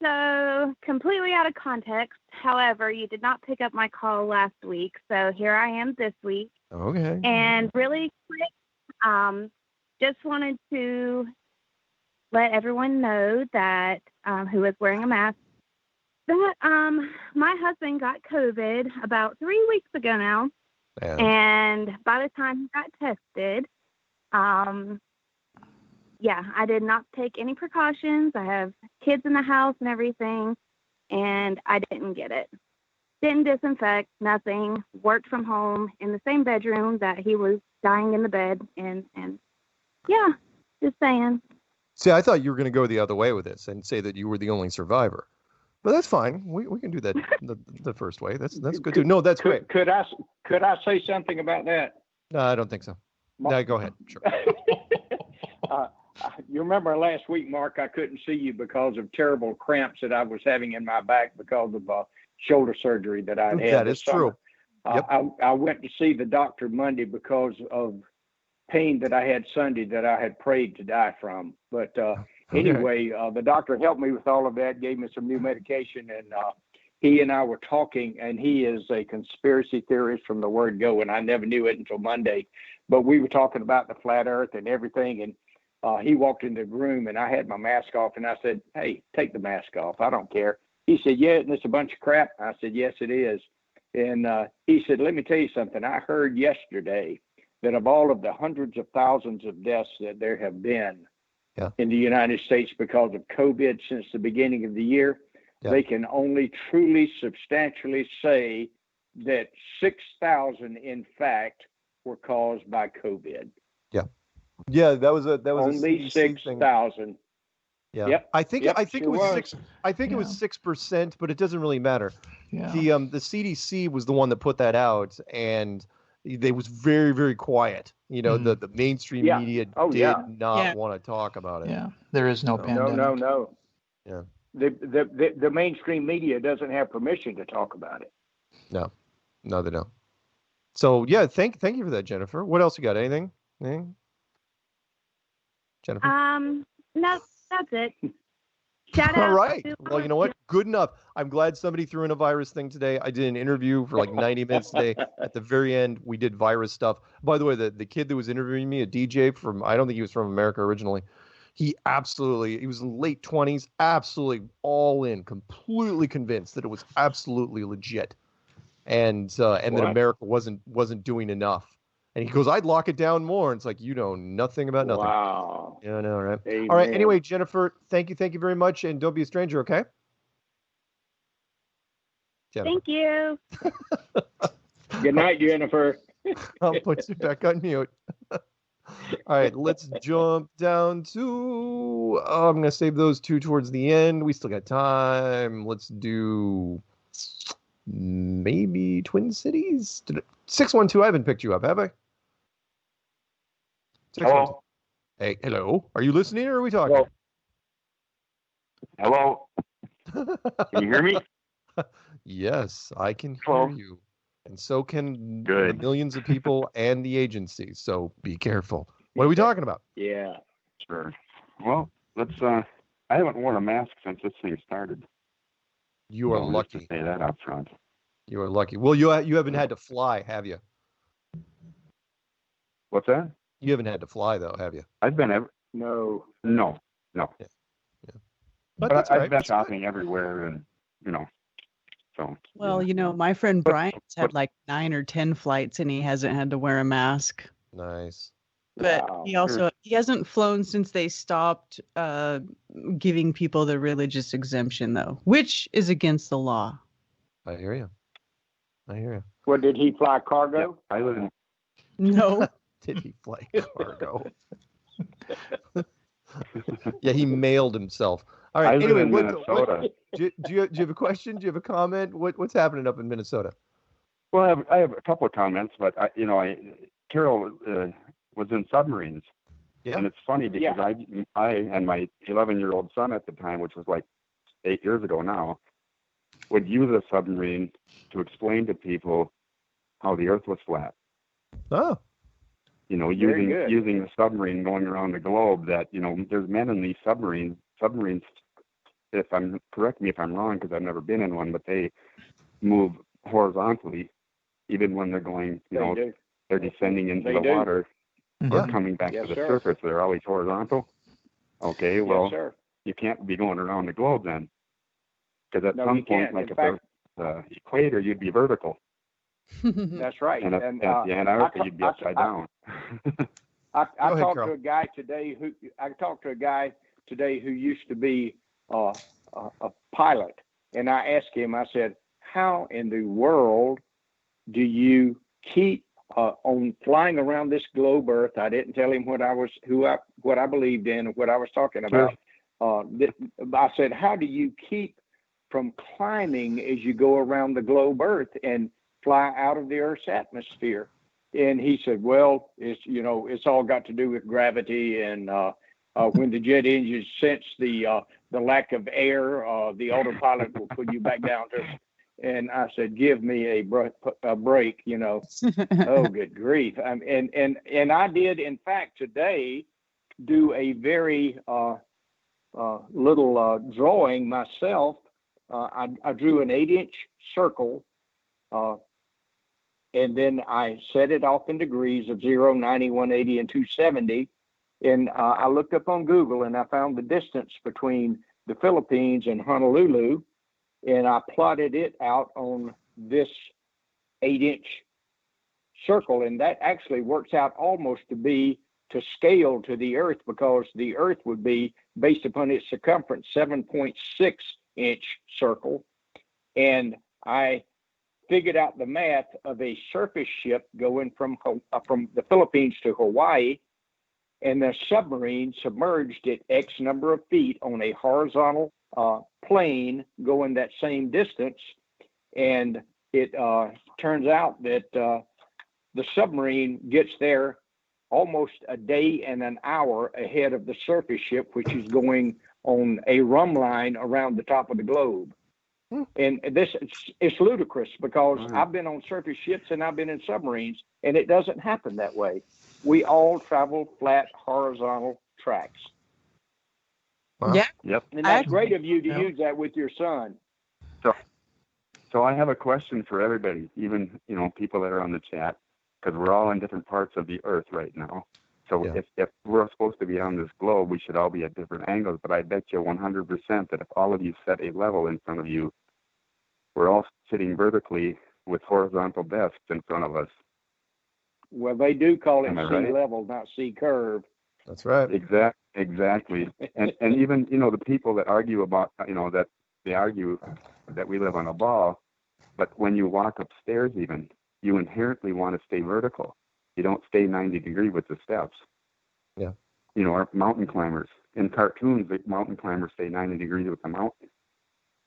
So, completely out of context. However, you did not pick up my call last week. So, here I am this week. Okay. And really quick, just wanted to let everyone know that who is wearing a mask, that my husband got COVID about 3 weeks ago now. Man. And by the time he got tested, I did not take any precautions. I have kids in the house and everything, and I didn't get it. Didn't disinfect, nothing. Worked from home in the same bedroom that he was dying in the bed. And yeah, just saying. See, I thought you were going to go the other way with this and say that you were the only survivor. But that's fine. We can do that the first way. That's good too. No, that's great. Could I say something about that? No, I don't think so. No, go ahead. Sure. You remember last week, Mark, I couldn't see you because of terrible cramps that I was having in my back because of shoulder surgery that I'd had. That is true. Yep. I went to see the doctor Monday because of pain that I had Sunday that I had prayed to die from. But anyway, the doctor helped me with all of that, gave me some new medication, and he and I were talking, and he is a conspiracy theorist from the word go, and I never knew it until Monday. But we were talking about the flat earth and everything, and he walked into the room, and I had my mask off, and I said, "Hey, take the mask off. I don't care." He said, "Yeah, and it's a bunch of crap." I said, "Yes, it is." And he said, "Let me tell you something. I heard yesterday that of all of the hundreds of thousands of deaths that there have been in the United States because of COVID since the beginning of the year, they can only truly substantially say that 6,000, in fact, were caused by COVID." Yeah, that was only 6,000. Yeah. Yep. I think it sure was 6. I think it was 6%, but it doesn't really matter. Yeah. The CDC was the one that put that out, and they was very, very quiet. You know, the mainstream media did not want to talk about it. Yeah. There is no pandemic. No. Yeah. The mainstream media doesn't have permission to talk about it. No, they don't. So yeah, thank you for that, Jennifer. What else you got? Anything? Jennifer? No, that's it. Shout out. All right. Well, you know what? Good enough. I'm glad somebody threw in a virus thing today. I did an interview for like 90 minutes today. At the very end, we did virus stuff. By the way, the kid that was interviewing me, a DJ from, I don't think he was from America originally. He was in late 20s, absolutely all in, completely convinced that it was absolutely legit. And that America wasn't doing enough. And he goes, "I'd lock it down more." And it's like, you know nothing about nothing. Wow. Yeah, I know, right? Amen. All right. Anyway, Jennifer, thank you very much. And don't be a stranger, okay? Jennifer. Thank you. Good night, Jennifer. I'll put you back on mute. All right, let's jump down to, I'm going to save those two towards the end. We still got time. Let's do maybe Twin Cities. 612, I haven't picked you up, have I? Hello. Hey, hello. Are you listening or are we talking? Hello. Can you hear me? Yes, I can hear you. And so can the millions of people and the agencies. So be careful. What are we talking about? Yeah. Sure. Well, let's I haven't worn a mask since this thing started. You are lucky. To say that up front. You are lucky. Well, you haven't had to fly, have you? What's that? You haven't had to fly, though, have you? I've been No. Yeah. But I've been shopping everywhere and, So. Well, my friend Brian's had like 9 or 10 flights, and he hasn't had to wear a mask. Nice. But he hasn't flown since they stopped giving people the religious exemption, though, which is against the law. I hear you. What, did he fly cargo? Yeah, I live in. No. Did he fly cargo? Yeah, he mailed himself. All right. I live in Minnesota. Do you have a question? Do you have a comment? What's happening up in Minnesota? Well, I have a couple of comments, but Carol was in submarines. Yeah. And it's funny because I and my 11-year-old son at the time, which was like 8 years ago now, would use a submarine to explain to people how the Earth was flat. Oh. Using the submarine going around the globe. That there's men in these submarines. Submarines, correct me if I'm wrong because I've never been in one, but they move horizontally, even when they're going. They're descending into the water. Or coming back to the surface, they're always horizontal. Okay, well, you can't be going around the globe then, because at some point, like at the equator, you'd be vertical. That's right. And at the Antarctica, you'd be upside down. I talked to a guy today who used to be a pilot, and I asked him. I said, "How in the world do you keep on flying around this globe Earth?" I didn't tell him what I believed in and what I was talking about. I said, "How do you keep from climbing as you go around the globe Earth and fly out of the Earth's atmosphere?" And he said, "Well, it's all got to do with gravity, and when the jet engines sense the lack of air, the autopilot will put you back down to." And I said, "Give me a break, Oh, good grief!" And I did, in fact, today do a very little drawing myself. I drew an 8-inch circle, and then I set it off in degrees of 0, 90, 180, and 270. And I looked up on Google, and I found the distance between the Philippines and Honolulu. And I plotted it out on this 8-inch circle. And that actually works out almost to scale to the Earth, because the Earth would be, based upon its circumference, 7.6-inch circle. And I figured out the math of a surface ship going from the Philippines to Hawaii, and the submarine submerged at X number of feet on a horizontal plane going that same distance. And it turns out that the submarine gets there almost a day and an hour ahead of the surface ship, which is going on a run line around the top of the globe. And it's ludicrous, because I've been on surface ships and I've been in submarines, and it doesn't happen that way. We all travel flat, horizontal tracks. Yeah. Yep. And that's great of you to use that with your son. So I have a question for everybody, even people that are on the chat, because we're all in different parts of the Earth right now. So if we're supposed to be on this globe, we should all be at different angles. But I bet you 100% that if all of you set a level in front of you, we're all sitting vertically with horizontal desks in front of us. Well, they do call it sea level, not sea curve. That's right. Exactly. And even, the people that argue about, that they argue that we live on a ball, but when you walk upstairs even, you inherently want to stay vertical. You don't stay 90 degree with the steps. Yeah. Our mountain climbers. In cartoons, the mountain climbers stay 90 degrees with the mountain.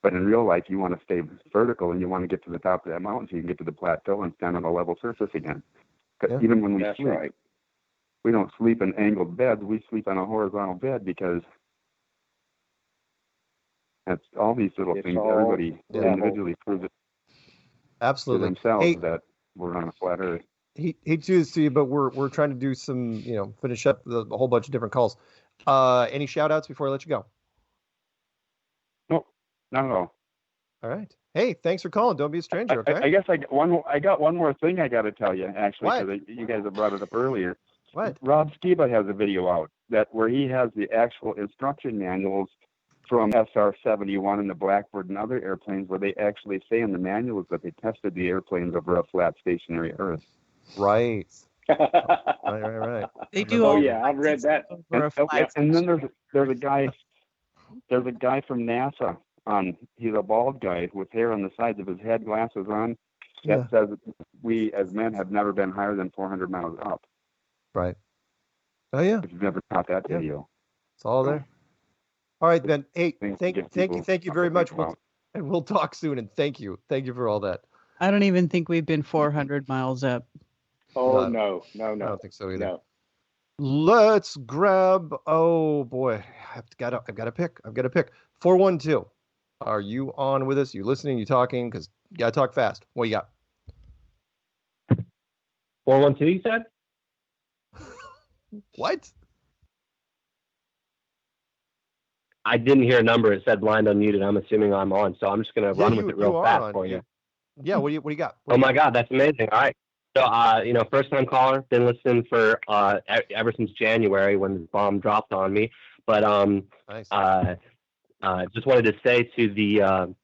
But in real life, you want to stay vertical, and you want to get to the top of that mountain so you can get to the plateau and stand on a level surface again. Because even when we sleep, we don't sleep in angled beds. We sleep on a horizontal bed, because that's all these little things. Everybody individually proves it to themselves that we're on a flat Earth. Hate to do this to you, but we're trying to do some, finish up a whole bunch of different calls. Any shout outs before I let you go? No, not at all. All right. Hey, thanks for calling. Don't be a stranger. Okay. I guess I got one more thing I got to tell you, actually, because you guys have brought it up earlier. What? Rob Skiba has a video out where he has the actual instruction manuals from SR-71 and the Blackbird and other airplanes where they actually say in the manuals that they tested the airplanes over a flat stationary Earth. Right. Right. They do. Oh yeah, I've read that. And then there's a guy from NASA he's a bald guy with hair on the sides of his head, glasses on, that says we as men have never been higher than 400 miles up. Right. Oh yeah. If you've never caught that video. It's all there. All right, then. Hey, thank you very much. We'll talk soon. And thank you for all that. I don't even think we've been 400 miles up. Oh no. I don't think so either. No. Let's grab. Oh boy, I've got to pick. 412. Are you on with us? You listening? You talking? Because you gotta talk fast. What you got? 412. You said? What? I didn't hear a number. It said blind unmuted. I'm assuming I'm on, so I'm just gonna run with it real fast for you. Yeah. What do you got? Oh my God, that's amazing. All right. So, first time caller, been listening for ever since January when the bomb dropped on me. But nice. Just wanted to say to the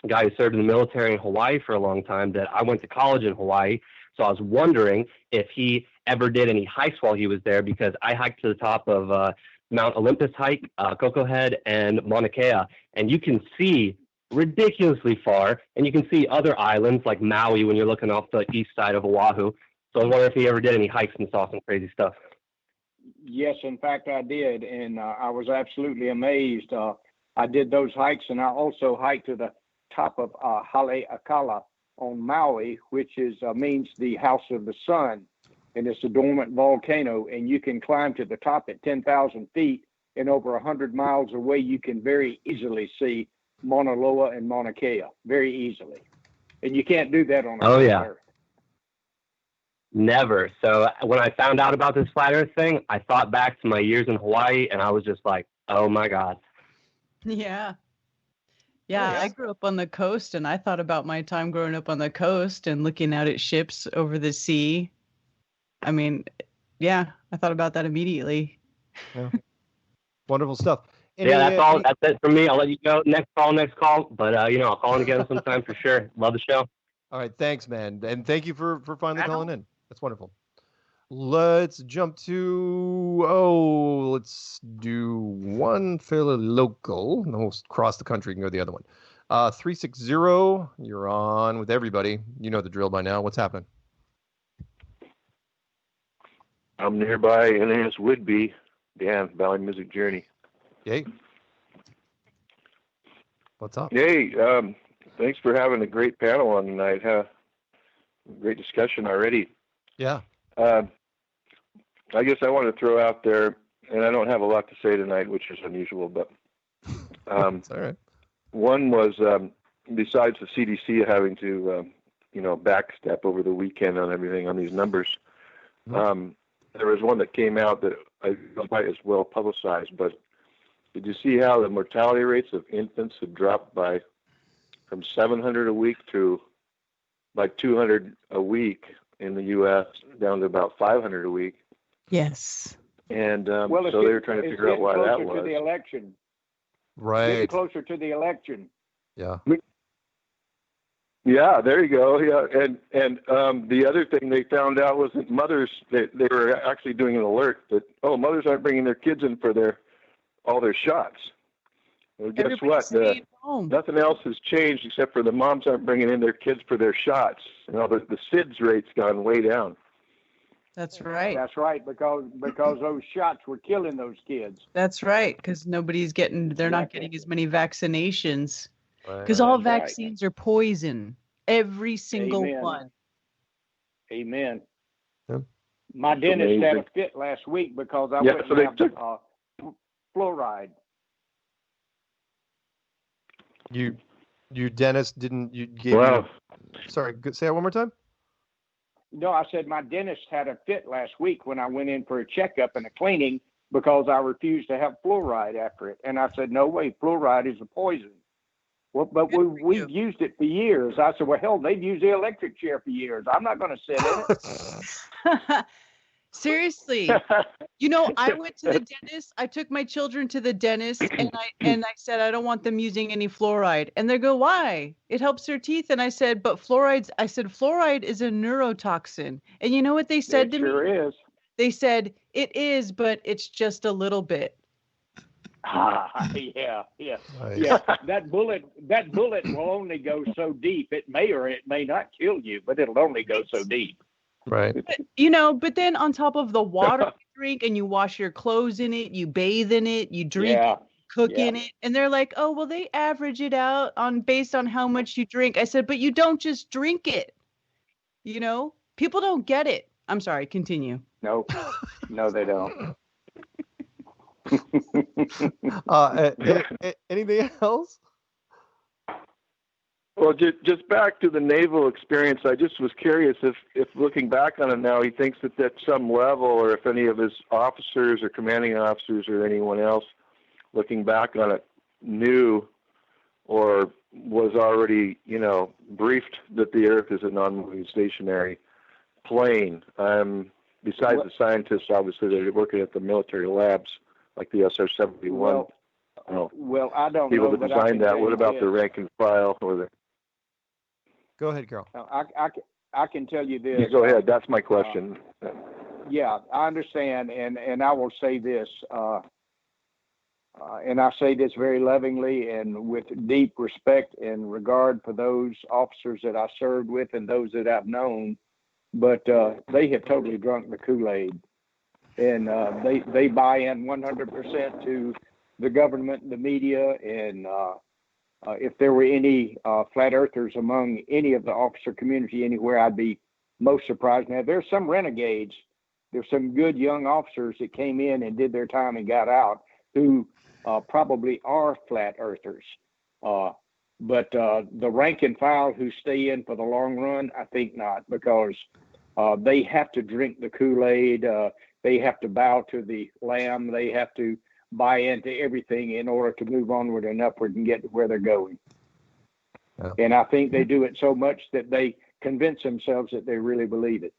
guy who served in the military in Hawaii for a long time that I went to college in Hawaii. So I was wondering if he ever did any hikes while he was there, because I hiked to the top of Mount Olympus hike, Coco Head, and Mauna Kea, and you can see ridiculously far, and you can see other islands like Maui when you're looking off the east side of Oahu. So I was wondering if he ever did any hikes and saw some crazy stuff. Yes, in fact, I did, and I was absolutely amazed. I did those hikes, and I also hiked to the top of Haleakala on Maui, which means the house of the sun, and it's a dormant volcano, and you can climb to the top at 10,000 feet, and over 100 miles away, you can very easily see Mauna Loa and Mauna Kea very easily, and you can't do that on Earth. Never. So when I found out about this flat Earth thing, I thought back to my years in Hawaii, and I was just like, oh my God. Yeah. I grew up on the coast, and I thought about my time growing up on the coast and looking out at ships over the sea. I mean, I thought about that immediately. Yeah. Wonderful stuff. That's all. That's it for me. I'll let you go. Next call. But I'll call in again sometime for sure. Love the show. All right, thanks, man, and thank you for finally calling in. That's wonderful. Let's jump to let's do one fairly local. No, across the country. You can go to the other one. 360. You're on with everybody. You know the drill by now. What's happening? I'm nearby, and it's Whidbey. Dan, Valley Music Journey. Yay. What's up? Yay. Thanks for having a great panel on tonight. Great discussion already. Yeah. I guess I want to throw out there, and I don't have a lot to say tonight, which is unusual, but it's all right. One was, besides the CDC having to, backstep over the weekend on everything on these numbers, there was one that came out that I don't quite as well publicized, but did you see how the mortality rates of infants had dropped from 700 a week to like 200 a week in the U.S. down to about 500 a week? Yes. And so they were trying to figure out why that was. To the election. Right. Getting closer to the election. Yeah. Yeah, there you go. Yeah, and the other thing they found out was that mothers they were actually doing an alert that mothers aren't bringing their kids in for all their shots. Well, guess what? Nothing else has changed except for the moms aren't bringing in their kids for their shots. The SIDS rate's gone way down. That's right. That's right, because those shots were killing those kids. That's right, because they're not getting as many vaccinations. Because all vaccines are poison. Every single one. Amen. Yep. My dentist had a fit last week because I went to fluoride. Your dentist didn't. You gave. Wow. Sorry. Say that one more time. No, I said my dentist had a fit last week when I went in for a checkup and a cleaning because I refused to have fluoride after it, and I said, "No way, fluoride is a poison." Well, but we've used it for years. I said, well, hell, they've used the electric chair for years. I'm not going to sit in it. Seriously. You know, I went to the dentist. I took my children to the dentist and I said, I don't want them using any fluoride. And they go, why? It helps their teeth. And I said, but fluoride is a neurotoxin. And you know what they said to me? It sure is. They said, it is, but it's just a little bit. Yeah. That bullet will only go so deep. It may or it may not kill you, but it'll only go so deep. Right. But then on top of the water you drink and you wash your clothes in it, you bathe in it, you drink it, cook in it, and they're like, oh, well, they average it out based on how much you drink. I said, but you don't just drink it. You know, people don't get it. I'm sorry. Continue. No, they don't. Anything else? Well, just back to the naval experience, I just was curious if looking back on it now, he thinks that at some level, or if any of his officers or commanding officers or anyone else looking back on it knew or was already, briefed that the Earth is a non-moving stationary plane. Besides the scientists, obviously, that are working at the military labs, like the SR-71. Well, I don't people know. People that designed that. What about the rank and file or the? Go ahead, Carol. I can tell you this. You go ahead. That's my question. Yeah, I understand, and I will say this, and I say this very lovingly and with deep respect and regard for those officers that I served with and those that I've known, but they have totally drunk the Kool-Aid, and they buy in 100% to the government, the media, and if there were any flat earthers among any of the officer community anywhere, I'd be most surprised. Now, there's some renegades. There's some good young officers that came in and did their time and got out who probably are flat earthers. But the rank and file who stay in for the long run, I think not, because they have to drink the Kool-Aid. They have to bow to the lamb. They have to buy into everything in order to move onward and upward and get to where they're going. Yeah. And I think they do it so much that they convince themselves that they really believe it.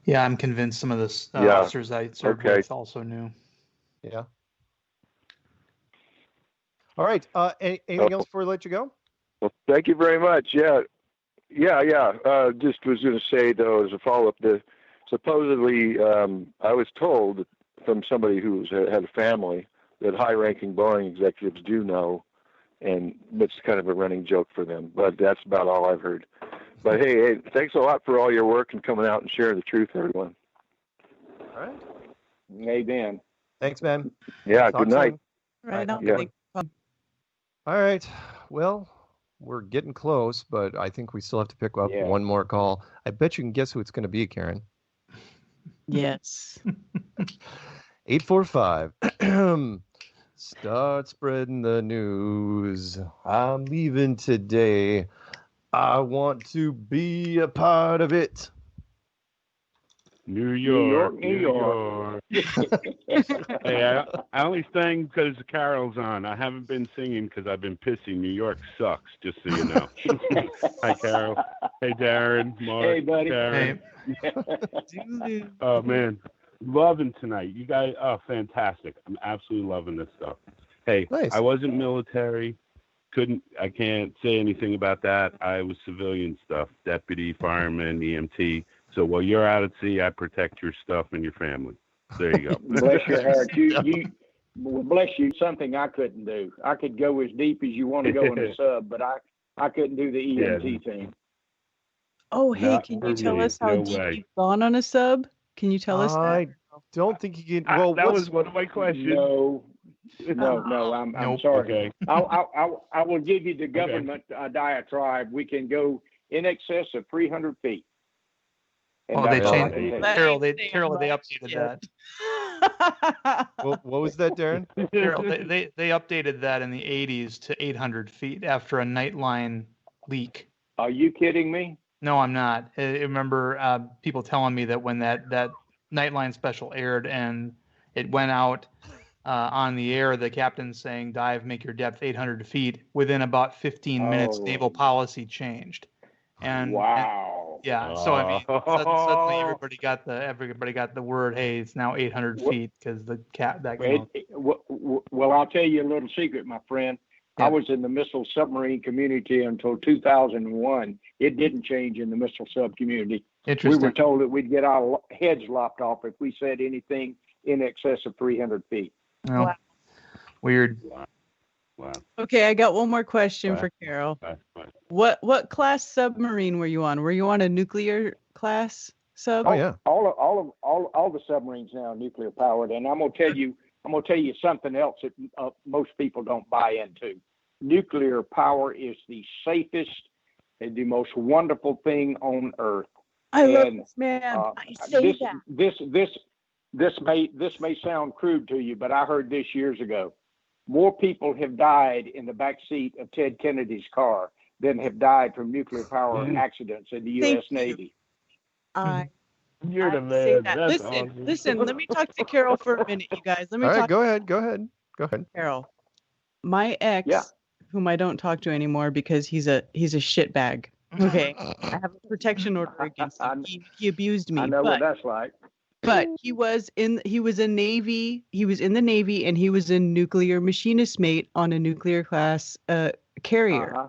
Yeah, I'm convinced some of the officers I served with also knew. Yeah. All right. Anything else before we let you go? Well, thank you very much. Yeah. Just was going to say, though, as a follow-up, supposedly I was told from somebody who had a family that high-ranking Boeing executives do know, and it's kind of a running joke for them. But that's about all I've heard. But hey, thanks a lot for all your work and coming out and sharing the truth, everyone. All right. Amen. Thanks, man. Yeah. Good night. Right on. Yeah. All right. Well, we're getting close, but I think we still have to pick up one more call. I bet you can guess who it's going to be, Karen. Yes. 845. Start spreading the news. I'm leaving today. I want to be a part of it. New York. Hey, I only sang because Carol's on. I haven't been singing because I've been pissing. New York sucks, just so you know. Hi, Carol. Hey, Darren. Mark. Hey, buddy. Darren. Hey. Oh, man. Loving tonight. You guys are fantastic. I'm absolutely loving this stuff. Hey, nice. I wasn't military. I can't say anything about that. I was civilian stuff, deputy, fireman, EMT. So while you're out at sea, I protect your stuff and your family. There you go. Bless your heart. Bless you. Something I couldn't do. I could go as deep as you want to go in the sub, but I couldn't do the EMT thing. Oh, hey, can you tell us how deep you've gone on a sub? Can you tell us that? I don't think you can. Well, that was one of my questions. No, I'm sorry. Okay. I will give you the government diatribe. We can go in excess of 300 feet. And they changed. Carol, they updated that. What was that, Darren? Carol, they updated that in the 80s to 800 feet after a nightline leak. Are you kidding me? No, I'm not. I remember people telling me that when that Nightline special aired and it went out on the air, the captain saying, dive, make your depth 800 feet. Within about 15 minutes, naval policy changed. And wow. Yeah. So I mean, suddenly everybody got the word. Hey, it's now 800 feet because the cat that. Well, I'll tell you a little secret, my friend. Yeah. I was in the missile submarine community until 2001. It didn't change in the missile sub community. Interesting. We were told that we'd get our heads lopped off if we said anything in excess of 300 feet. Well, wow. Weird. Wow. Okay, I got one more question for Carol. What class submarine were you on? Were you on a nuclear class sub? Oh yeah. All the submarines now are nuclear powered, and I'm gonna tell you something else that most people don't buy into. Nuclear power is the safest and the most wonderful thing on Earth. I love this, man. I say that. This may sound crude to you, but I heard this years ago. More people have died in the back seat of Ted Kennedy's car than have died from nuclear power accidents in the U.S. Navy. You're the man. Listen. Let me talk to Carol for a minute, you guys. Let me All talk. Right, go ahead. Carol, my ex, whom I don't talk to anymore because he's a shitbag. Okay, I have a protection order against him. He abused me. I know what that's like. But he was in the Navy, and he was a nuclear machinist mate on a nuclear class carrier. Uh-huh.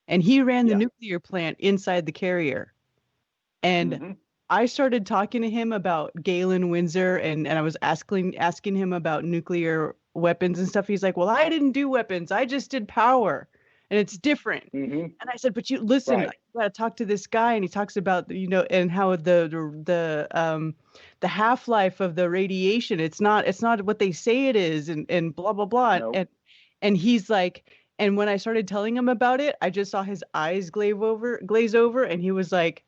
And he ran the nuclear plant inside the carrier. And I started talking to him about Galen Windsor and I was asking him about nuclear weapons and stuff. He's like, well, I didn't do weapons. I just did power. And it's different. Mm-hmm. And I said, but you listen, you got to talk to this guy. And he talks about, and how the half-life of the radiation, it's not what they say it is and blah, blah, blah. Nope. And he's like, and when I started telling him about it, I just saw his eyes glaze over. And he was like,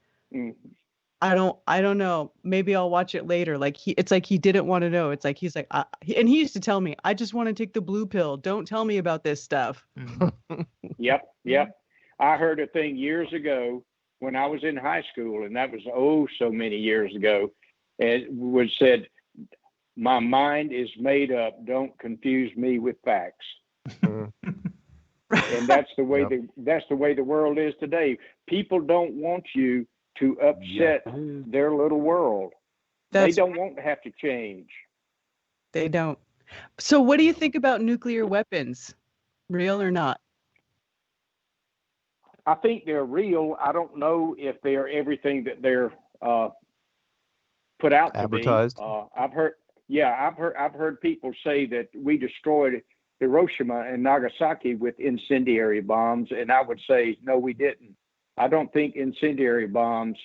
I don't know. Maybe I'll watch it later. It's like he didn't want to know. It's like he's like, and he used to tell me, I just want to take the blue pill. Don't tell me about this stuff. Yep. I heard a thing years ago when I was in high school, and that was so many years ago. It was said, "My mind is made up. Don't confuse me with facts." And that's the way that's the way the world is today. People don't want you to upset their little world. They don't want to have to change. They don't. So what do you think about nuclear weapons? Real or not? I think they're real. I don't know if they're everything that they're put out advertised. To be. I've heard people say that we destroyed Hiroshima and Nagasaki with incendiary bombs, and I would say no, we didn't. I don't think incendiary bombs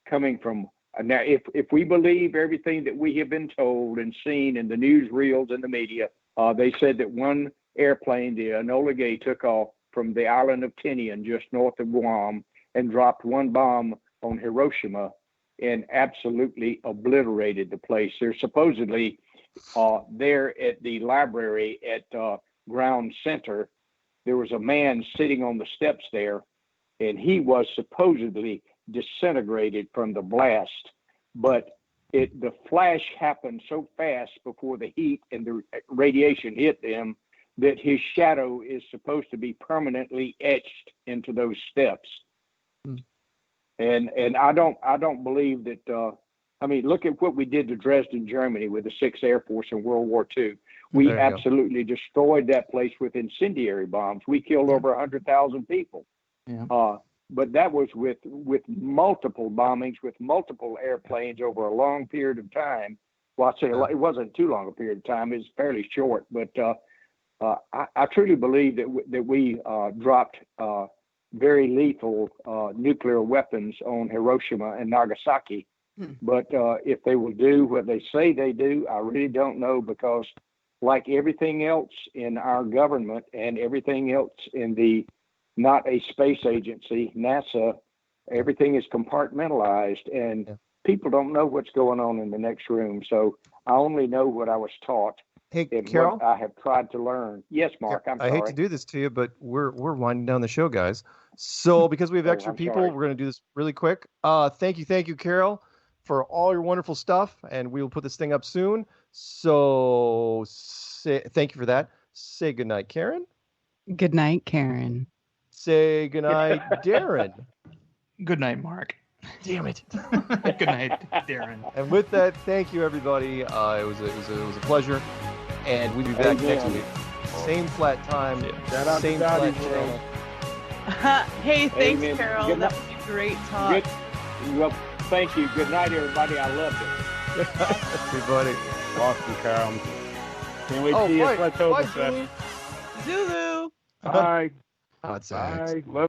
coming from now. If we believe everything that we have been told and seen in the newsreels and the media, they said that one airplane, the Enola Gay, took off from the island of Tinian, just north of Guam, and dropped one bomb on Hiroshima and absolutely obliterated the place. They're supposedly there at the library at Ground Center. There was a man sitting on the steps there, and he was supposedly disintegrated from the blast. But the flash happened so fast before the heat and the radiation hit them that his shadow is supposed to be permanently etched into those steps. And I don't believe that. I mean, look at what we did to Dresden, Germany, with the 6th Air Force in World War II. We absolutely destroyed that place with incendiary bombs. We killed over 100,000 people. Yeah. But that was with multiple bombings, with multiple airplanes over a long period of time. Well, I say it wasn't too long a period of time; it's fairly short. But I truly believe that we dropped very lethal nuclear weapons on Hiroshima and Nagasaki. But if they will do what they say they do, I really don't know, because like everything else in our government and everything else in the not a space agency, NASA, everything is compartmentalized, and people don't know what's going on in the next room. So I only know what I was taught. Hey, and Carol, what I have tried to learn. Yes, Mark, I'm sorry. I hate to do this to you, but we're winding down the show, guys. So because we have extra people, we're going to do this really quick. Thank you, Carol, for all your wonderful stuff, and we will put this thing up soon. So thank you for that. Say goodnight, Karen. Good night, Karen. Say goodnight, Darren. Good night, Mark. Damn it. Good night, Darren. And with that, thank you, everybody. It was a pleasure. And we'll be back next week. Same flat time, same flat channel. Hey, thanks, Amen. Carol. Good That night. was a great talk. Well, thank you. Good night, everybody. I loved it. Everybody. Awesome, Carol. Can we Oh, see you bye. at Bye, Flattoberfest? Zulu. Bye. Hot sex. Bye. Love What?